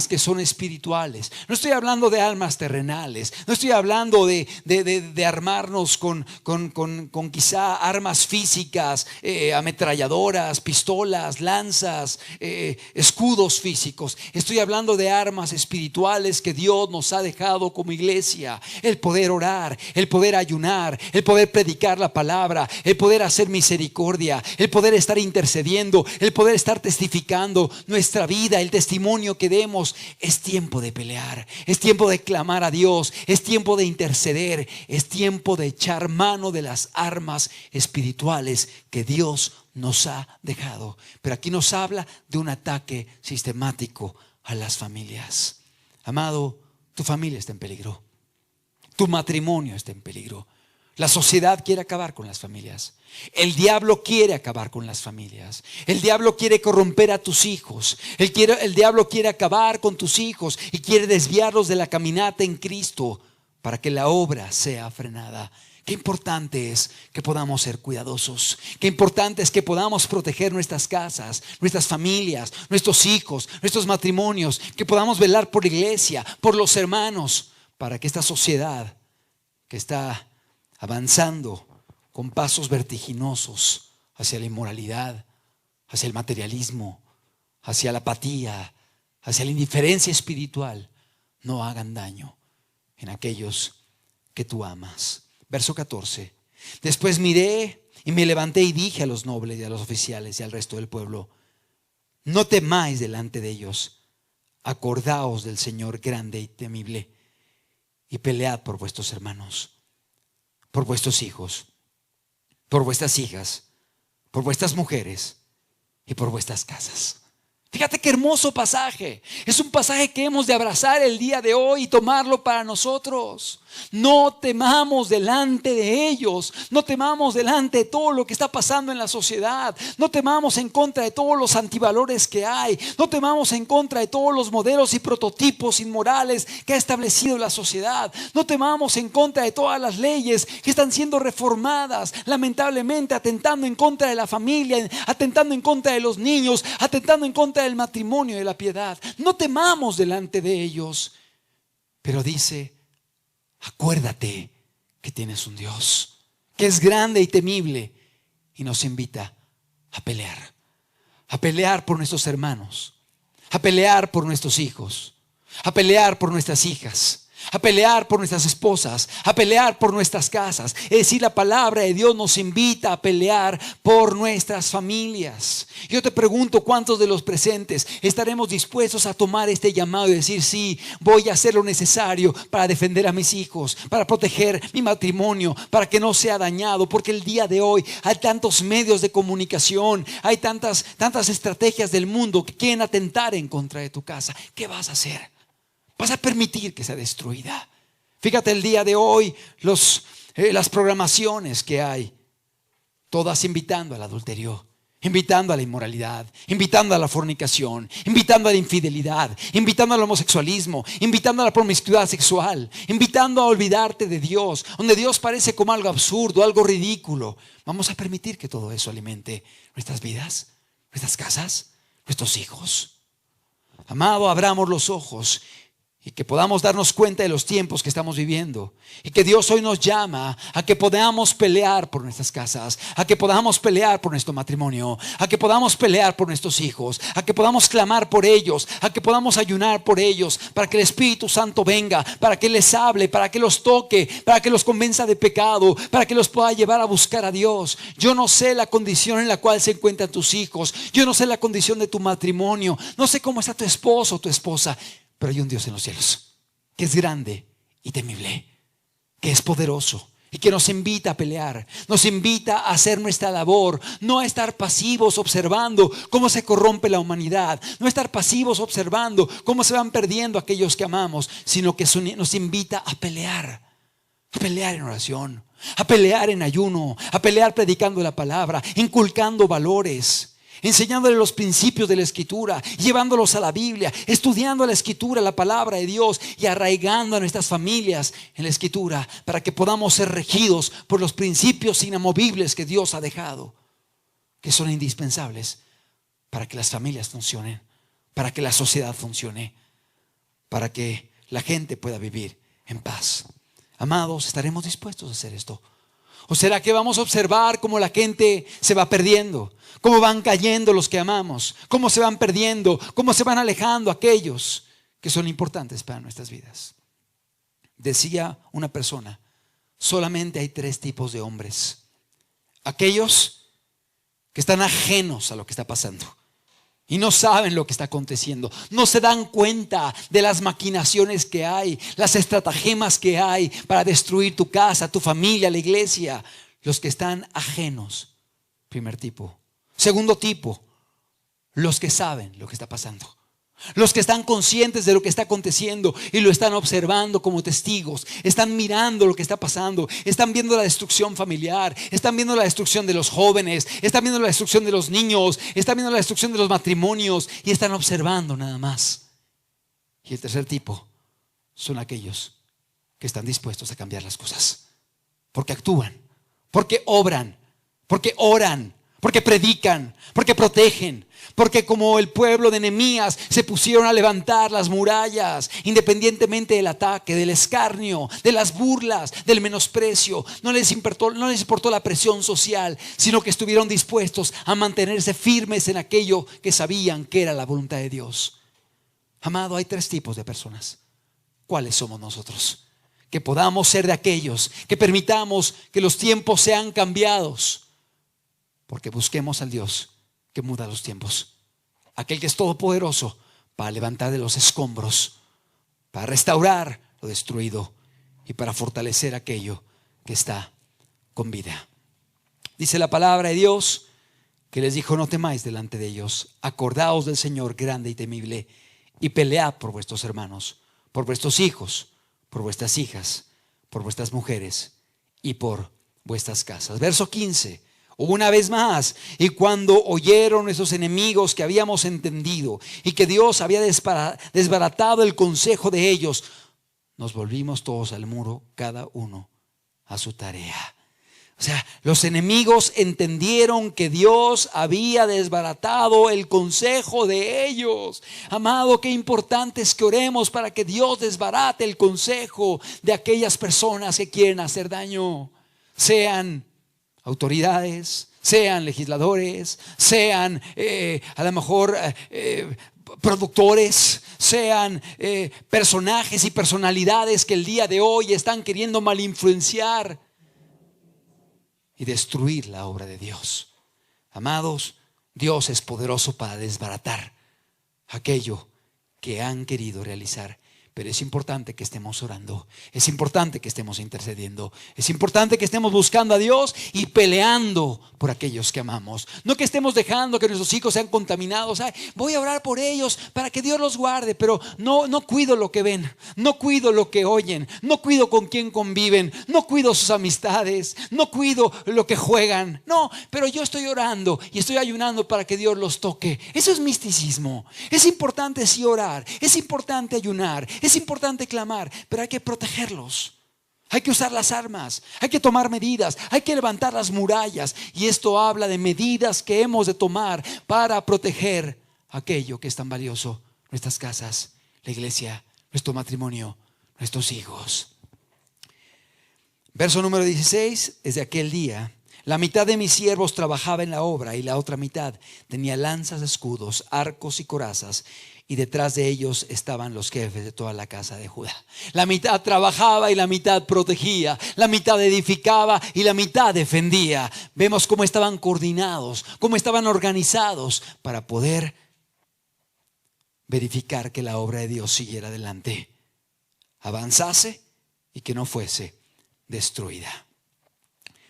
que son espirituales. No estoy hablando de armas terrenales. No estoy hablando de armarnos con quizá armas físicas, ametralladoras, pistolas, lanzas, escudos físicos. Estoy hablando de armas espirituales que Dios nos ha dejado como iglesia. El poder orar, el poder ayunar, el poder predicar la palabra, el poder hacer misericordia, el poder estar intercediendo, el poder estar testificando nuestra vida, el testimonio que demos. Es tiempo de pelear, es tiempo de clamar a Dios, es tiempo de interceder, es tiempo de echar mano de las armas espirituales que Dios nos ha dejado. Pero aquí nos habla de un ataque sistemático a las familias. Amado, tu familia está en peligro, tu matrimonio está en peligro. La sociedad quiere acabar con las familias. El diablo quiere acabar con las familias. El diablo quiere corromper a tus hijos. El diablo quiere acabar con tus hijos y quiere desviarlos de la caminata en Cristo para que la obra sea frenada. Qué importante es que podamos ser cuidadosos. Qué importante es que podamos proteger nuestras casas, nuestras familias, nuestros hijos, nuestros matrimonios. Que podamos velar por la iglesia, por los hermanos, para que esta sociedad que está avanzando con pasos vertiginosos hacia la inmoralidad, hacia el materialismo, hacia la apatía, hacia la indiferencia espiritual, no hagan daño en aquellos que tú amas. Verso 14. Después miré y me levanté y dije a los nobles y a los oficiales y al resto del pueblo: no temáis delante de ellos, acordaos del Señor grande y temible, y pelead por vuestros hermanos, por vuestros hijos, por vuestras hijas, por vuestras mujeres y por vuestras casas. Fíjate qué hermoso pasaje. Es un pasaje que hemos de abrazar el día de hoy y tomarlo para nosotros. No temamos delante de ellos. No temamos delante de todo lo que está pasando en la sociedad. No temamos en contra de todos los antivalores que hay. No temamos en contra de todos los modelos y prototipos inmorales que ha establecido la sociedad. No temamos en contra de todas las leyes que están siendo reformadas, lamentablemente atentando en contra de la familia, atentando en contra de los niños, atentando en contra del matrimonio y de la piedad. No temamos delante de ellos. Pero dice: acuérdate que tienes un Dios que es grande y temible, y nos invita a pelear por nuestros hermanos, a pelear por nuestros hijos, a pelear por nuestras hijas, a pelear por nuestras esposas, a pelear por nuestras casas. Es decir, la palabra de Dios nos invita a pelear por nuestras familias. Yo te pregunto, ¿cuántos de los presentes estaremos dispuestos a tomar este llamado y decir: sí, voy a hacer lo necesario para defender a mis hijos, para proteger mi matrimonio, para que no sea dañado? Porque el día de hoy hay tantos medios de comunicación, hay tantas estrategias del mundo que quieren atentar en contra de tu casa. ¿Qué vas a hacer? ¿Vas a permitir que sea destruida? Fíjate el día de hoy las programaciones que hay, todas invitando al adulterio, invitando a la inmoralidad, invitando a la fornicación, invitando a la infidelidad, invitando al homosexualismo, invitando a la promiscuidad sexual, invitando a olvidarte de Dios, donde Dios parece como algo absurdo, algo ridículo. ¿Vamos a permitir que todo eso alimente nuestras vidas, nuestras casas, nuestros hijos? Amado, abramos los ojos y que podamos darnos cuenta de los tiempos que estamos viviendo, y que Dios hoy nos llama a que podamos pelear por nuestras casas, a que podamos pelear por nuestro matrimonio, a que podamos pelear por nuestros hijos, a que podamos clamar por ellos, a que podamos ayunar por ellos, para que el Espíritu Santo venga, para que les hable, para que los toque, para que los convenza de pecado, para que los pueda llevar a buscar a Dios. Yo no sé la condición en la cual se encuentran tus hijos, yo no sé la condición de tu matrimonio, no sé cómo está tu esposo o tu esposa, pero hay un Dios en los cielos que es grande y temible, que es poderoso y que nos invita a pelear, nos invita a hacer nuestra labor, no a estar pasivos observando cómo se corrompe la humanidad, no a estar pasivos observando cómo se van perdiendo aquellos que amamos, sino que nos invita a pelear en oración, a pelear en ayuno, a pelear predicando la palabra, inculcando valores, enseñándole los principios de la Escritura, llevándolos a la Biblia, estudiando la Escritura, la palabra de Dios, y arraigando a nuestras familias en la Escritura, para que podamos ser regidos por los principios inamovibles que Dios ha dejado, que son indispensables para que las familias funcionen, para que la sociedad funcione, para que la gente pueda vivir en paz. Amados, ¿estaremos dispuestos a hacer esto? ¿O será que vamos a observar cómo la gente se va perdiendo, cómo van cayendo los que amamos, cómo se van perdiendo, cómo se van alejando aquellos que son importantes para nuestras vidas? Decía una persona: solamente hay 3 tipos de hombres: aquellos que están ajenos a lo que está pasando y no saben lo que está aconteciendo, no se dan cuenta de las maquinaciones que hay, las estratagemas que hay para destruir tu casa, tu familia, la iglesia. Los que están ajenos, primer tipo. Segundo tipo, los que saben lo que está pasando, los que están conscientes de lo que está aconteciendo y lo están observando como testigos, están mirando lo que está pasando, están viendo la destrucción familiar, están viendo la destrucción de los jóvenes, están viendo la destrucción de los niños, están viendo la destrucción de los matrimonios y están observando nada más. Y el tercer tipo son aquellos que están dispuestos a cambiar las cosas, porque actúan, porque obran, porque oran, porque predican, porque protegen, porque como el pueblo de Nehemías se pusieron a levantar las murallas, independientemente del ataque, del escarnio, de las burlas, del menosprecio. No les importó la presión social, sino que estuvieron dispuestos a mantenerse firmes en aquello que sabían que era la voluntad de Dios. Amado, hay 3 tipos de personas. ¿Cuáles somos nosotros? Que podamos ser de aquellos que permitamos que los tiempos sean cambiados, porque busquemos al Dios que muda los tiempos, aquel que es todopoderoso para levantar de los escombros, para restaurar lo destruido y para fortalecer aquello que está con vida. Dice la palabra de Dios que les dijo: no temáis delante de ellos, acordaos del Señor grande y temible, y pelead por vuestros hermanos, por vuestros hijos, por vuestras hijas, por vuestras mujeres y por vuestras casas. Verso 15. Una vez más, y cuando oyeron nuestros enemigos que habíamos entendido y que Dios había desbaratado el consejo de ellos, nos volvimos todos al muro, cada uno a su tarea. O sea, los enemigos entendieron que Dios había desbaratado el consejo de ellos. Amado, qué importante es que oremos para que Dios desbarate el consejo de aquellas personas que quieren hacer daño, sean autoridades, sean legisladores, sean a lo mejor productores, sean personajes y personalidades que el día de hoy están queriendo malinfluenciar y destruir la obra de Dios. Amados, Dios es poderoso para desbaratar aquello que han querido realizar. Pero es importante que estemos orando, es importante que estemos intercediendo, es importante que estemos buscando a Dios y peleando por aquellos que amamos. No que estemos dejando que nuestros hijos sean contaminados. Ay, voy a orar por ellos para que Dios los guarde, pero no cuido lo que ven, no cuido lo que oyen, no cuido con quién conviven, no cuido sus amistades, no cuido lo que juegan. No, pero yo estoy orando y estoy ayunando para que Dios los toque. Eso es misticismo. Es importante sí orar, es importante ayunar, es importante clamar, pero hay que protegerlos. Hay que usar las armas, hay que tomar medidas, hay que levantar las murallas. Y esto habla de medidas que hemos de tomar para proteger aquello que es tan valioso: nuestras casas, la iglesia, nuestro matrimonio, nuestros hijos. Verso número 16. Desde aquel día la mitad de mis siervos trabajaba en la obra y la otra mitad tenía lanzas, escudos, arcos y corazas, y detrás de ellos estaban los jefes de toda la casa de Judá. La mitad trabajaba y la mitad protegía, la mitad edificaba y la mitad defendía. Vemos cómo estaban coordinados, cómo estaban organizados para poder verificar que la obra de Dios siguiera adelante, avanzase y que no fuese destruida.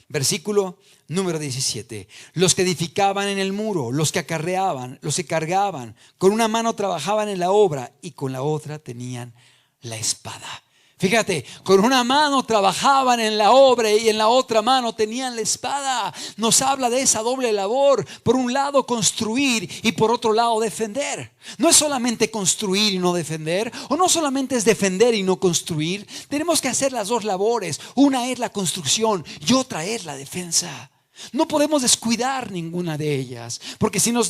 Versículo número 17. Los que edificaban en el muro, los que acarreaban, los que cargaban, con una mano trabajaban en la obra y con la otra tenían la espada. Fíjate, con una mano trabajaban en la obra y en la otra mano tenían la espada. Nos habla de esa doble labor: por un lado construir y por otro lado defender. No es solamente construir y no defender, o no solamente es defender y no construir. Tenemos que hacer las dos labores. Una es la construcción y otra es la defensa. No podemos descuidar ninguna de ellas, porque si nos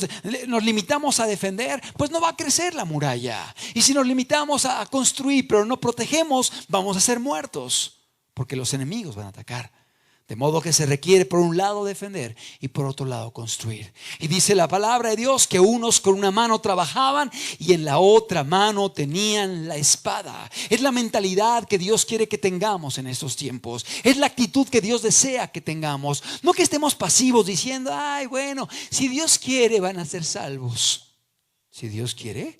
limitamos a defender, pues no va a crecer la muralla. Y si nos limitamos a construir pero no protegemos, vamos a ser muertos, porque los enemigos van a atacar. De modo que se requiere por un lado defender y por otro lado construir. Y dice la palabra de Dios que unos con una mano trabajaban y en la otra mano tenían la espada. Es la mentalidad que Dios quiere que tengamos en estos tiempos. Es la actitud que Dios desea que tengamos. No que estemos pasivos diciendo: ay, bueno, si Dios quiere van a ser salvos. Si Dios quiere,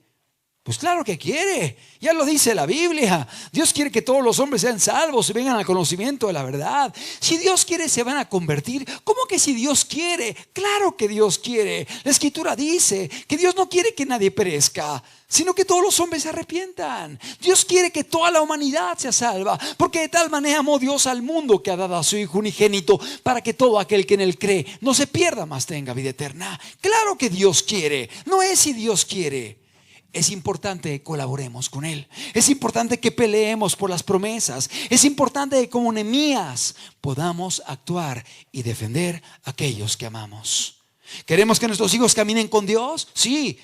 pues claro que quiere. Ya lo dice la Biblia. Dios quiere que todos los hombres sean salvos y vengan al conocimiento de la verdad. Si Dios quiere, se van a convertir. ¿Cómo que si Dios quiere? Claro que Dios quiere. La Escritura dice que Dios no quiere que nadie perezca, sino que todos los hombres se arrepientan. Dios quiere que toda la humanidad sea salva, porque de tal manera amó Dios al mundo que ha dado a su Hijo unigénito, para que todo aquel que en él cree no se pierda, mas tenga vida eterna. Claro que Dios quiere. No es si Dios quiere. Es importante que colaboremos con Él. Es importante que peleemos por las promesas. Es importante que como Nehemías podamos actuar y defender a aquellos que amamos. ¿Queremos que nuestros hijos caminen con Dios? Sí,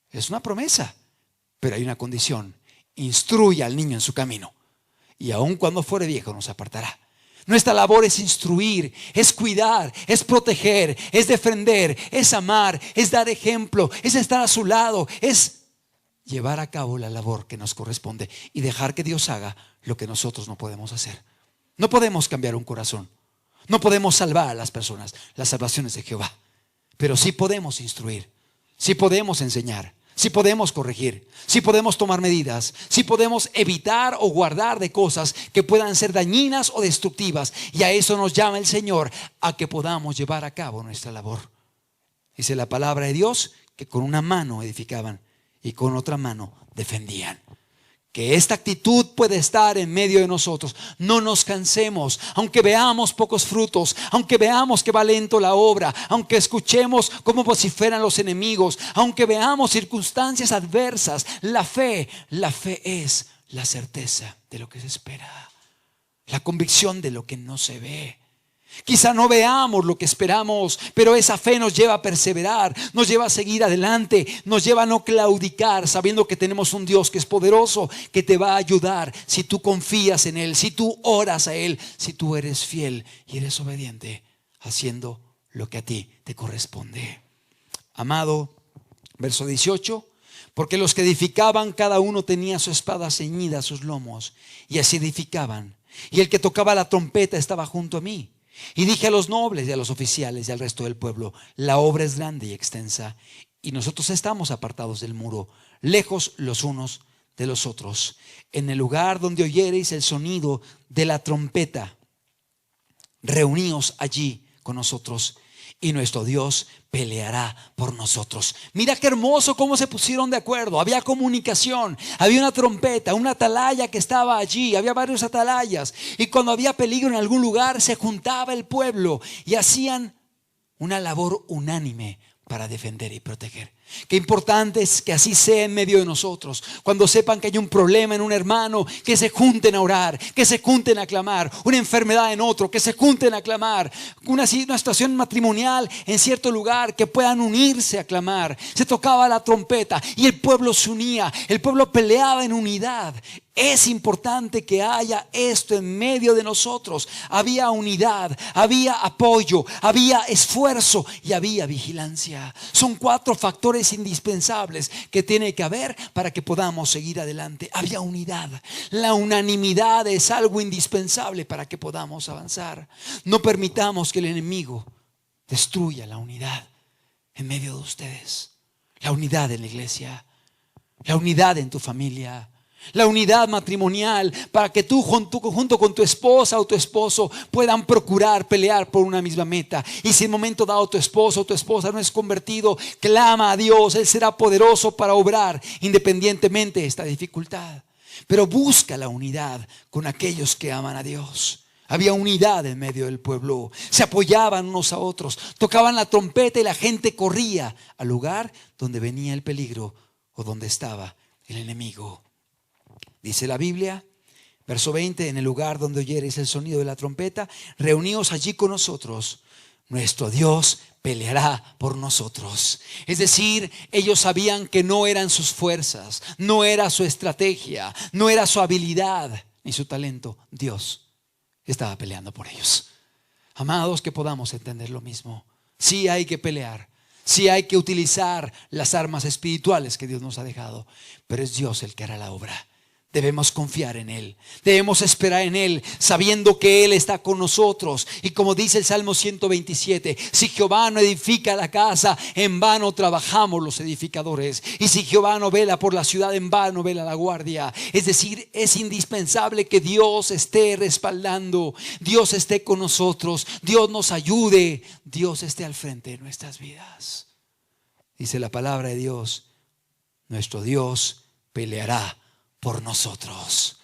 es una promesa, pero hay una condición: instruye al niño en su camino, y aun cuando fuere viejo no se apartará. Nuestra labor es instruir, es cuidar, es proteger, es defender, es amar, es dar ejemplo, es estar a su lado, es llevar a cabo la labor que nos corresponde y dejar que Dios haga lo que nosotros no podemos hacer. No podemos cambiar un corazón, no podemos salvar a las personas. La salvación es de Jehová, pero sí podemos instruir, sí podemos enseñar, sí podemos corregir, sí podemos tomar medidas, sí podemos evitar o guardar de cosas que puedan ser dañinas o destructivas. Y a eso nos llama el Señor, a que podamos llevar a cabo nuestra labor. Dice la palabra de Dios que con una mano edificaban y con otra mano defendían. Que esta actitud puede estar en medio de nosotros. No nos cansemos, aunque veamos pocos frutos, aunque veamos que va lento la obra, aunque escuchemos cómo vociferan los enemigos, aunque veamos circunstancias adversas. La fe es la certeza de lo que se espera, la convicción de lo que no se ve. Quizá no veamos lo que esperamos, pero esa fe nos lleva a perseverar, nos lleva a seguir adelante, nos lleva a no claudicar, sabiendo que tenemos un Dios que es poderoso, que te va a ayudar si tú confías en Él, si tú oras a Él, si tú eres fiel y eres obediente, haciendo lo que a ti te corresponde. Amado, verso 18, porque los que edificaban, cada uno tenía su espada ceñida a sus lomos, y así edificaban. Y el que tocaba la trompeta estaba junto a mí. Y dije a los nobles y a los oficiales y al resto del pueblo: la obra es grande y extensa, y nosotros estamos apartados del muro, lejos los unos de los otros. En el lugar donde oyereis el sonido de la trompeta, reuníos allí con nosotros, y nuestro Dios peleará por nosotros. Mira qué hermoso cómo se pusieron de acuerdo. Había comunicación, había una trompeta, una atalaya que estaba allí, había varios atalayas, y cuando había peligro en algún lugar se juntaba el pueblo y hacían una labor unánime para defender y proteger. Qué importante es que así sea en medio de nosotros. Cuando sepan que hay un problema en un hermano, que se junten a orar, que se junten a clamar. Una enfermedad en otro, que se junten a clamar. Una situación matrimonial en cierto lugar, que puedan unirse a clamar. Se tocaba la trompeta y el pueblo se unía. El pueblo peleaba en unidad. Es importante que haya esto en medio de nosotros. Había unidad, había apoyo, había esfuerzo y había vigilancia. Son 4 factores indispensables que tiene que haber para que podamos seguir adelante. Había unidad. La unanimidad es algo indispensable para que podamos avanzar. No permitamos que el enemigo destruya la unidad en medio de ustedes. La unidad en la iglesia, la unidad en tu familia, la unidad matrimonial, para que tú junto con tu esposa o tu esposo puedan procurar pelear por una misma meta. Y si en un momento dado tu esposo o tu esposa no es convertido, clama a Dios. Él será poderoso para obrar independientemente de esta dificultad. Pero busca la unidad con aquellos que aman a Dios. Había unidad en medio del pueblo. Se apoyaban unos a otros, tocaban la trompeta y la gente corría al lugar donde venía el peligro o donde estaba el enemigo. Dice la Biblia, verso 20: en el lugar donde oyereis el sonido de la trompeta, reuníos allí con nosotros. Nuestro Dios peleará por nosotros. Es decir, ellos sabían que no eran sus fuerzas, no era su estrategia, no era su habilidad ni su talento. Dios estaba peleando por ellos. Amados, que podamos entender lo mismo. Sí hay que pelear. Sí hay que utilizar las armas espirituales que Dios nos ha dejado, pero es Dios el que hará la obra. Debemos confiar en Él, debemos esperar en Él, sabiendo que Él está con nosotros. Y como dice el Salmo 127, si Jehová no edifica la casa, en vano trabajamos los edificadores. Y si Jehová no vela por la ciudad, en vano vela la guardia. Es decir, es indispensable que Dios esté respaldando, Dios esté con nosotros, Dios nos ayude, Dios esté al frente de nuestras vidas. Dice la palabra de Dios: nuestro Dios peleará por nosotros.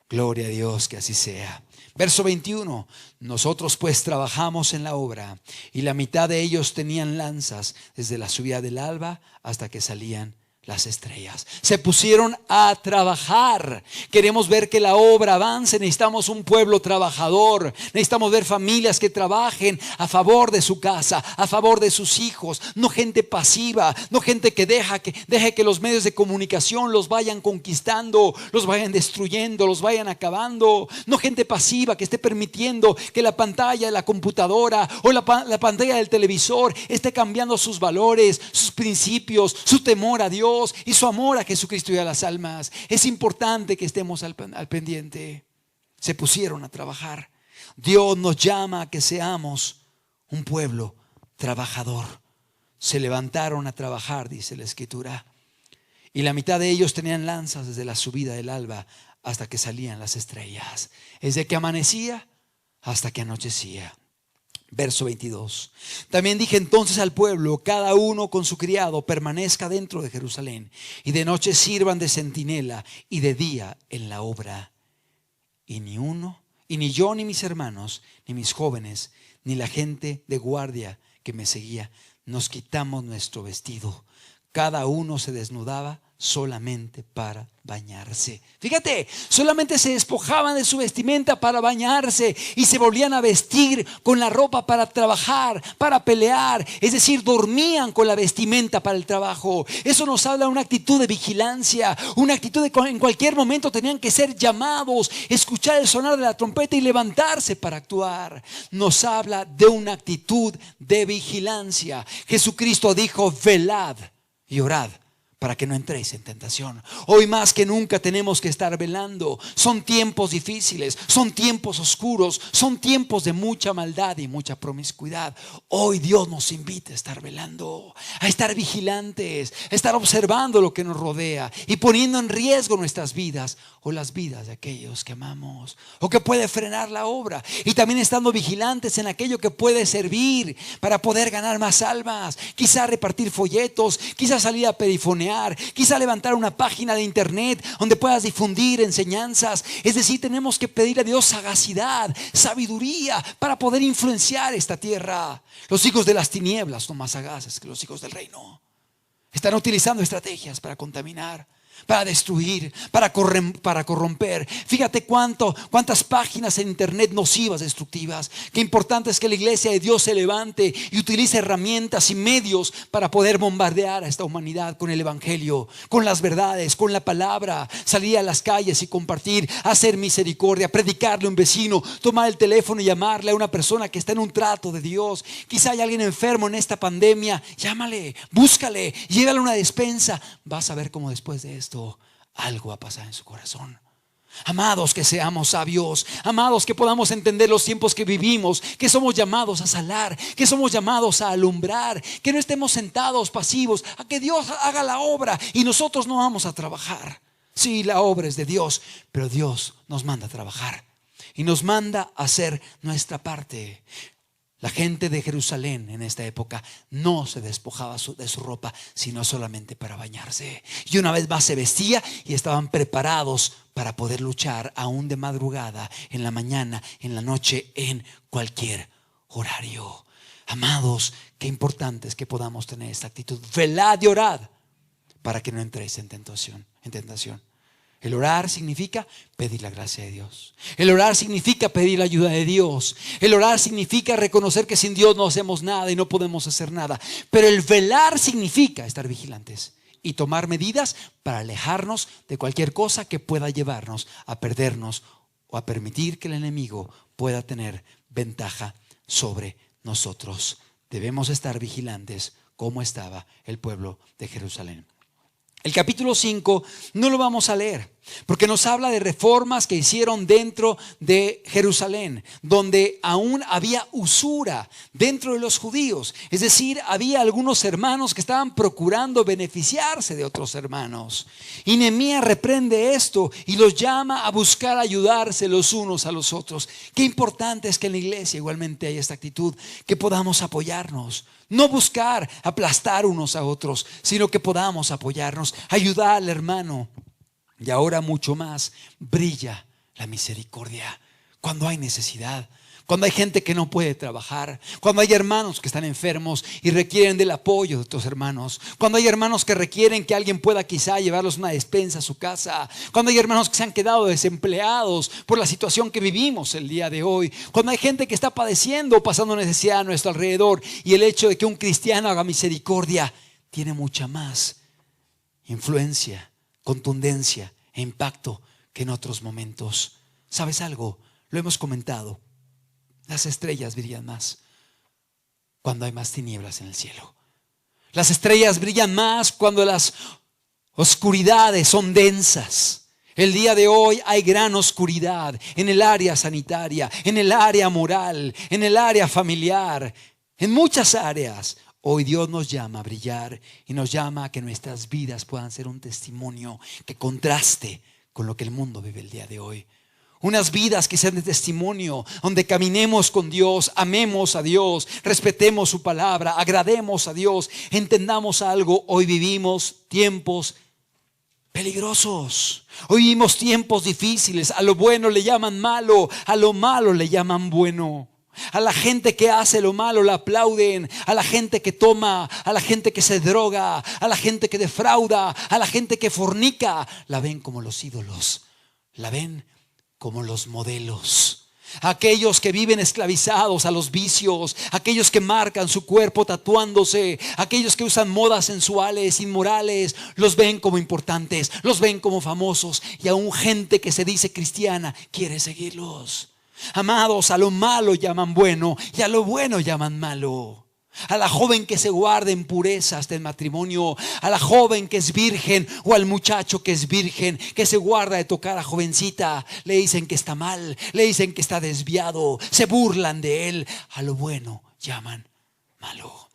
Gloria a Dios, que así sea. Verso 21: nosotros pues trabajamos en la obra, y la mitad de ellos tenían lanzas desde la subida del alba hasta que salían las estrellas. Se pusieron a trabajar. Queremos ver que la obra avance. Necesitamos un pueblo trabajador. Necesitamos ver familias que trabajen a favor de su casa, a favor de sus hijos. No gente pasiva, no gente que deje que los medios de comunicación los vayan conquistando, los vayan destruyendo, los vayan acabando. No gente pasiva que esté permitiendo que la pantalla de la computadora o la pantalla del televisor esté cambiando sus valores, sus principios, su temor a Dios y su amor a Jesucristo y a las almas. Es importante que estemos al pendiente. Se pusieron a trabajar. Dios nos llama a que seamos un pueblo trabajador. Se levantaron a trabajar, dice la Escritura. Y la mitad de ellos tenían lanzas desde la subida del alba hasta que salían las estrellas. Desde que amanecía hasta que anochecía. Verso 22: también dije entonces al pueblo: cada uno con su criado permanezca dentro de Jerusalén, y de noche sirvan de centinela, y de día en la obra. Y ni yo, ni mis hermanos, ni mis jóvenes, ni la gente de guardia que me seguía, nos quitamos nuestro vestido. Cada uno se desnudaba solamente para bañarse. Fíjate, solamente se despojaban de su vestimenta para bañarse y se volvían a vestir con la ropa para trabajar, para pelear. Es decir, dormían con la vestimenta para el trabajo. Eso nos habla de una actitud de vigilancia, una actitud de en cualquier momento tenían que ser llamados, escuchar el sonar de la trompeta y levantarse para actuar. Nos habla de una actitud de vigilancia. Jesucristo dijo: velad y orad para que no entréis en tentación. Hoy más que nunca tenemos que estar velando. Son tiempos difíciles, son tiempos oscuros, son tiempos de mucha maldad y mucha promiscuidad. Hoy Dios nos invita a estar velando, a estar vigilantes, a estar observando lo que nos rodea y poniendo en riesgo nuestras vidas o las vidas de aquellos que amamos o que puede frenar la obra. Y también estando vigilantes en aquello que puede servir para poder ganar más almas. Quizá repartir folletos, quizá salir a perifonear, quizá levantar una página de internet donde puedas difundir enseñanzas. Es decir, tenemos que pedir a Dios sagacidad, sabiduría para poder influenciar esta tierra. Los hijos de las tinieblas son más sagaces que los hijos del reino. Están utilizando estrategias para contaminar, para destruir, para corromper. Fíjate cuántas páginas en internet nocivas, destructivas. Qué importante es que la iglesia de Dios se levante y utilice herramientas y medios para poder bombardear a esta humanidad con el evangelio, con las verdades, con la palabra. Salir a las calles y compartir, hacer misericordia, predicarle a un vecino, tomar el teléfono y llamarle a una persona que está en un trato de Dios. Quizá hay alguien enfermo en esta pandemia. Llámale, búscale, llévale una despensa. Vas a ver cómo después de esto algo va a pasar en su corazón. Amados, que seamos sabios. Amados, que podamos entender los tiempos que vivimos, que somos llamados a salar, que somos llamados a alumbrar, que no estemos sentados pasivos a que Dios haga la obra y nosotros no vamos a trabajar. Sí, la obra es de Dios, pero Dios nos manda a trabajar y nos manda a hacer nuestra parte. La gente de Jerusalén en esta época no se despojaba de su ropa, sino solamente para bañarse. Y una vez más se vestía y estaban preparados para poder luchar aún de madrugada, en la mañana, en la noche, en cualquier horario. Amados, qué importante es que podamos tener esta actitud. Velad y orad para que no entréis en tentación. El orar significa pedir la gracia de Dios. El orar significa pedir la ayuda de Dios. El orar significa reconocer que sin Dios no hacemos nada y no podemos hacer nada. Pero el velar significa estar vigilantes y tomar medidas para alejarnos de cualquier cosa que pueda llevarnos a perdernos o a permitir que el enemigo pueda tener ventaja sobre nosotros. Debemos estar vigilantes como estaba el pueblo de Jerusalén. El capítulo 5 no lo vamos a leer porque nos habla de reformas que hicieron dentro de Jerusalén, donde aún había usura dentro de los judíos. Es decir, había algunos hermanos que estaban procurando beneficiarse de otros hermanos. Y Nehemías reprende esto y los llama a buscar ayudarse los unos a los otros. Qué importante es que en la iglesia igualmente hay esta actitud, que podamos apoyarnos. No buscar aplastar unos a otros, sino que podamos apoyarnos, ayudar al hermano. Y ahora mucho más brilla la misericordia cuando hay necesidad, cuando hay gente que no puede trabajar, cuando hay hermanos que están enfermos y requieren del apoyo de otros hermanos, cuando hay hermanos que requieren que alguien pueda quizá llevarlos una despensa a su casa, cuando hay hermanos que se han quedado desempleados por la situación que vivimos el día de hoy, cuando hay gente que está padeciendo o pasando necesidad a nuestro alrededor, y el hecho de que un cristiano haga misericordia tiene mucha más influencia, contundencia e impacto que en otros momentos. ¿Sabes algo? Lo hemos comentado. Las estrellas brillan más cuando hay más tinieblas en el cielo. Las estrellas brillan más cuando las oscuridades son densas. El día de hoy hay gran oscuridad en el área sanitaria, en el área moral, en el área familiar, en muchas áreas. Hoy Dios nos llama a brillar y nos llama a que nuestras vidas puedan ser un testimonio que contraste con lo que el mundo vive el día de hoy. Unas vidas que sean de testimonio, donde caminemos con Dios, amemos a Dios, respetemos su palabra, agrademos a Dios, entendamos algo. Hoy vivimos tiempos peligrosos. Hoy vivimos tiempos difíciles. A lo bueno le llaman malo, a lo malo le llaman bueno. A la gente que hace lo malo la aplauden, a la gente que toma, a la gente que se droga, a la gente que defrauda, a la gente que fornica, la ven como los ídolos, la ven como los modelos. Aquellos que viven esclavizados a los vicios, aquellos que marcan su cuerpo tatuándose, aquellos que usan modas sensuales, inmorales, los ven como importantes, los ven como famosos, y aún gente que se dice cristiana quiere seguirlos. Amados, a lo malo llaman bueno y a lo bueno llaman malo. A la joven que se guarda en pureza hasta el matrimonio, a la joven que es virgen o al muchacho que es virgen, que se guarda de tocar a jovencita, le dicen que está mal, le dicen que está desviado, se burlan de él. A lo bueno llaman malo.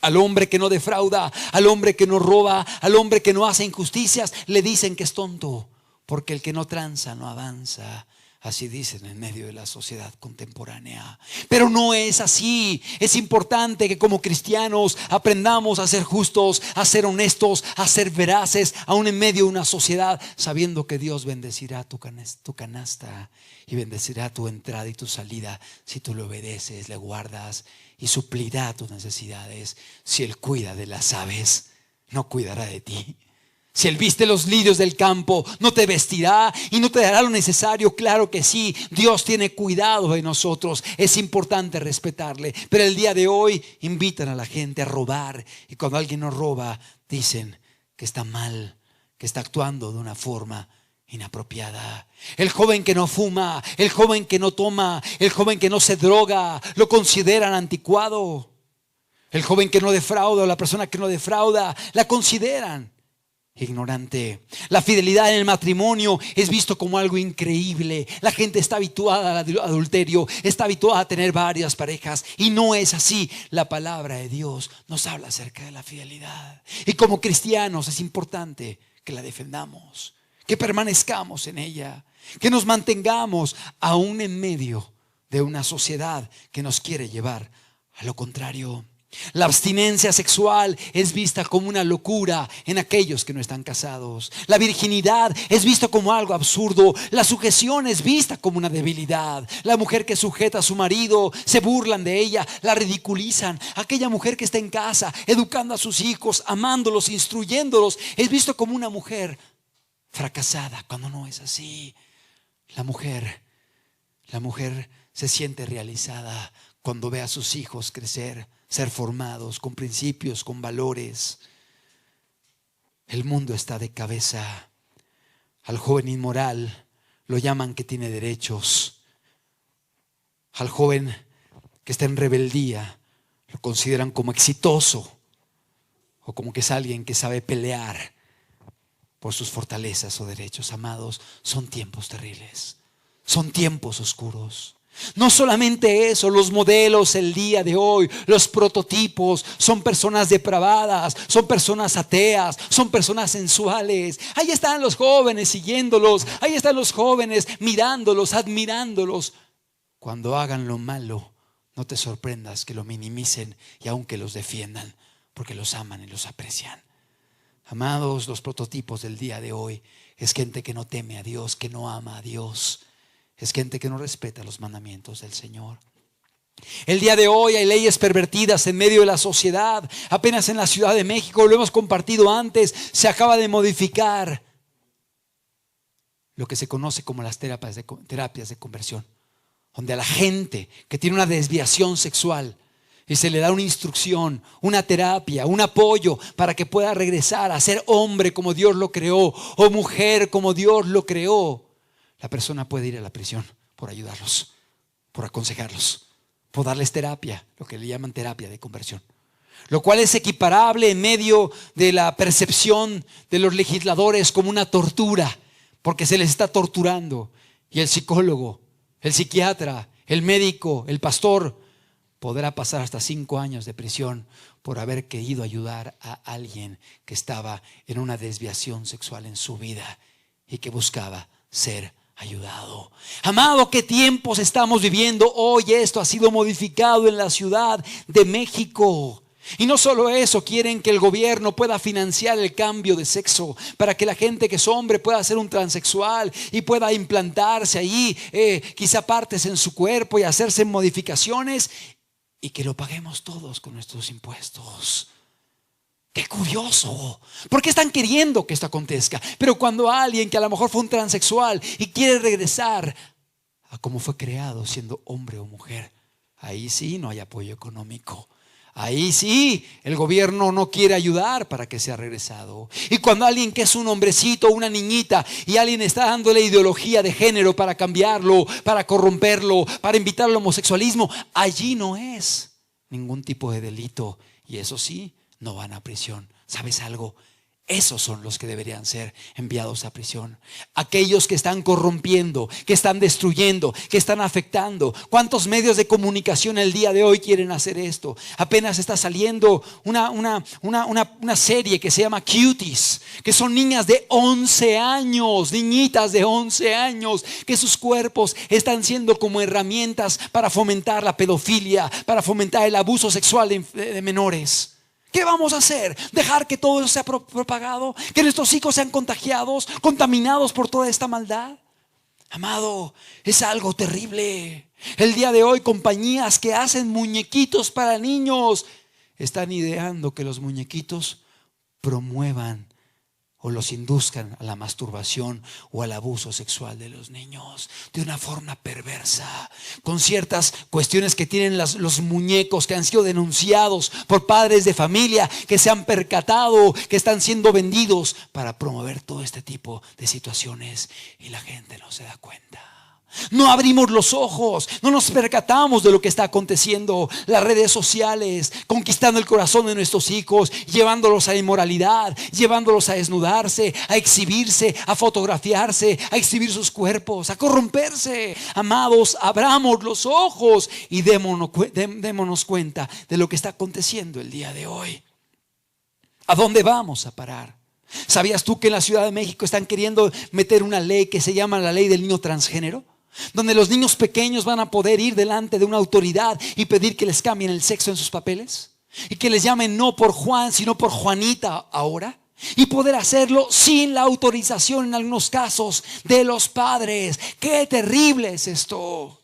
Al hombre que no defrauda, al hombre que no roba, al hombre que no hace injusticias, le dicen que es tonto, porque el que no tranza no avanza. Así dicen en medio de la sociedad contemporánea. Pero no es así. Es importante que como cristianos aprendamos a ser justos, a ser honestos, a ser veraces, aún en medio de una sociedad, sabiendo que Dios bendecirá tu canasta y bendecirá tu entrada y tu salida si tú le obedeces, le guardas, y suplirá tus necesidades. Si Él cuida de las aves, no cuidará de ti. Si Él viste los lirios del campo, ¿no te vestirá y no te dará lo necesario? Claro que sí, Dios tiene cuidado de nosotros. Es importante respetarle. Pero el día de hoy invitan a la gente a robar. Y cuando alguien no roba, dicen que está mal, que está actuando de una forma inapropiada. El joven que no fuma, el joven que no toma, el joven que no se droga, lo consideran anticuado. El joven que no defrauda o la persona que no defrauda, la consideran ignorante. La fidelidad en el matrimonio es visto como algo increíble. La gente está habituada al adulterio, está habituada a tener varias parejas, y no es así. La palabra de Dios nos habla acerca de la fidelidad, y como cristianos es importante que la defendamos, que permanezcamos en ella, que nos mantengamos aún en medio de una sociedad que nos quiere llevar a lo contrario. La abstinencia sexual es vista como una locura en aquellos que no están casados. La virginidad es vista como algo absurdo. La sujeción es vista como una debilidad. La mujer que sujeta a su marido, se burlan de ella, la ridiculizan. Aquella mujer que está en casa, educando a sus hijos, amándolos, instruyéndolos, es visto como una mujer fracasada, cuando no es así. La mujer se siente realizada cuando ve a sus hijos crecer, ser formados con principios, con valores. El mundo está de cabeza. Al joven inmoral lo llaman que tiene derechos. Al joven que está en rebeldía lo consideran como exitoso, o como que es alguien que sabe pelear por sus fortalezas o derechos. Amados, son tiempos terribles, son tiempos oscuros. No solamente eso, los modelos el día de hoy, los prototipos, son personas depravadas, son personas ateas, son personas sensuales. Ahí están los jóvenes siguiéndolos, ahí están los jóvenes mirándolos, admirándolos. Cuando hagan lo malo, no te sorprendas que lo minimicen y aunque los defiendan, porque los aman y los aprecian. Amados, los prototipos del día de hoy es gente que no teme a Dios, que no ama a Dios. Es gente que no respeta los mandamientos del Señor. El día de hoy hay leyes pervertidas en medio de la sociedad. Apenas en la Ciudad de México, lo hemos compartido antes, se acaba de modificar lo que se conoce como las terapias de conversión, donde a la gente que tiene una desviación sexual y se le da una instrucción, una terapia, un apoyo para que pueda regresar a ser hombre como Dios lo creó, o mujer como Dios lo creó, la persona puede ir a la prisión por ayudarlos, por aconsejarlos, por darles terapia, lo que le llaman terapia de conversión. Lo cual es equiparable en medio de la percepción de los legisladores como una tortura, porque se les está torturando. Y el psicólogo, el psiquiatra, el médico, el pastor podrá pasar hasta 5 años de prisión por haber querido ayudar a alguien que estaba en una desviación sexual en su vida y que buscaba ser ayudado. Amado, ¿qué tiempos estamos viviendo? Hoy esto ha sido modificado en la Ciudad de México. Y no solo eso, quieren que el gobierno pueda financiar el cambio de sexo para que la gente que es hombre pueda ser un transexual y pueda implantarse ahí quizá partes en su cuerpo y hacerse modificaciones, y que lo paguemos todos con nuestros impuestos. ¡Qué curioso! ¿Por qué están queriendo que esto acontezca? Pero cuando alguien que a lo mejor fue un transexual y quiere regresar a cómo fue creado siendo hombre o mujer, ahí sí no hay apoyo económico. Ahí sí el gobierno no quiere ayudar para que sea regresado. Y cuando alguien que es un hombrecito o una niñita y alguien está dándole ideología de género para cambiarlo, para corromperlo, para invitarlo al homosexualismo, allí no es ningún tipo de delito y eso sí, no van a prisión. ¿Sabes algo? Esos son los que deberían ser enviados a prisión. Aquellos que están corrompiendo, que están destruyendo, que están afectando. ¿Cuántos medios de comunicación el día de hoy quieren hacer esto? Apenas está saliendo una serie que se llama Cuties, que son niñas de 11 años, niñitas de 11 años, que sus cuerpos están siendo como herramientas para fomentar la pedofilia, para fomentar el abuso sexual de menores. ¿Qué vamos a hacer? ¿Dejar que todo eso sea propagado? ¿Que nuestros hijos sean contagiados, contaminados por toda esta maldad? Amado, es algo terrible. El día de hoy, compañías que hacen muñequitos para niños están ideando que los muñequitos promuevan o los induzcan a la masturbación o al abuso sexual de los niños de una forma perversa, con ciertas cuestiones que tienen los muñecos que han sido denunciados por padres de familia que se han percatado que están siendo vendidos para promover todo este tipo de situaciones y la gente no se da cuenta. No abrimos los ojos, no nos percatamos de lo que está aconteciendo. Las redes sociales conquistando el corazón de nuestros hijos, llevándolos a la inmoralidad, llevándolos a desnudarse, a exhibirse, a fotografiarse, a exhibir sus cuerpos, a corromperse. Amados, abramos los ojos y démonos cuenta de lo que está aconteciendo el día de hoy. ¿A dónde vamos a parar? ¿Sabías tú que en la Ciudad de México están queriendo meter una ley que se llama la ley del niño transgénero? Donde los niños pequeños van a poder ir delante de una autoridad y pedir que les cambien el sexo en sus papeles y que les llamen no por Juan sino por Juanita ahora, y poder hacerlo sin la autorización en algunos casos de los padres. ¡Qué terrible es esto!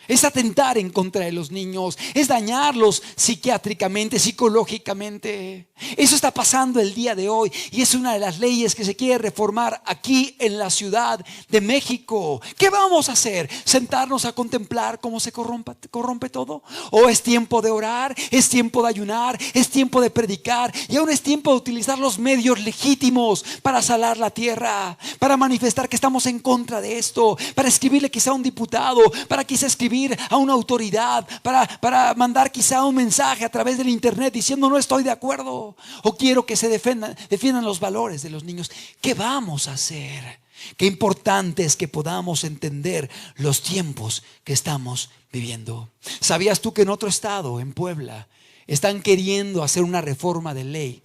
Es atentar en contra de los niños, es dañarlos psiquiátricamente, psicológicamente. Eso está pasando el día de hoy y es una de las leyes que se quiere reformar aquí en la Ciudad de México. ¿Qué vamos a hacer? ¿Sentarnos a contemplar cómo se corrompe todo? ¿O es tiempo de orar? ¿Es tiempo de ayunar? ¿Es tiempo de predicar? Y aún es tiempo de utilizar los medios legítimos para salar la tierra, para manifestar que estamos en contra de esto, para escribirle quizá a un diputado, para quizá escribir a una autoridad, para mandar quizá un mensaje a través del internet diciendo no estoy de acuerdo o quiero que se defiendan los valores de los niños. ¿Qué vamos a hacer? Qué importante es que podamos entender los tiempos que estamos viviendo. ¿Sabías tú que en otro estado, en Puebla, están queriendo hacer una reforma de ley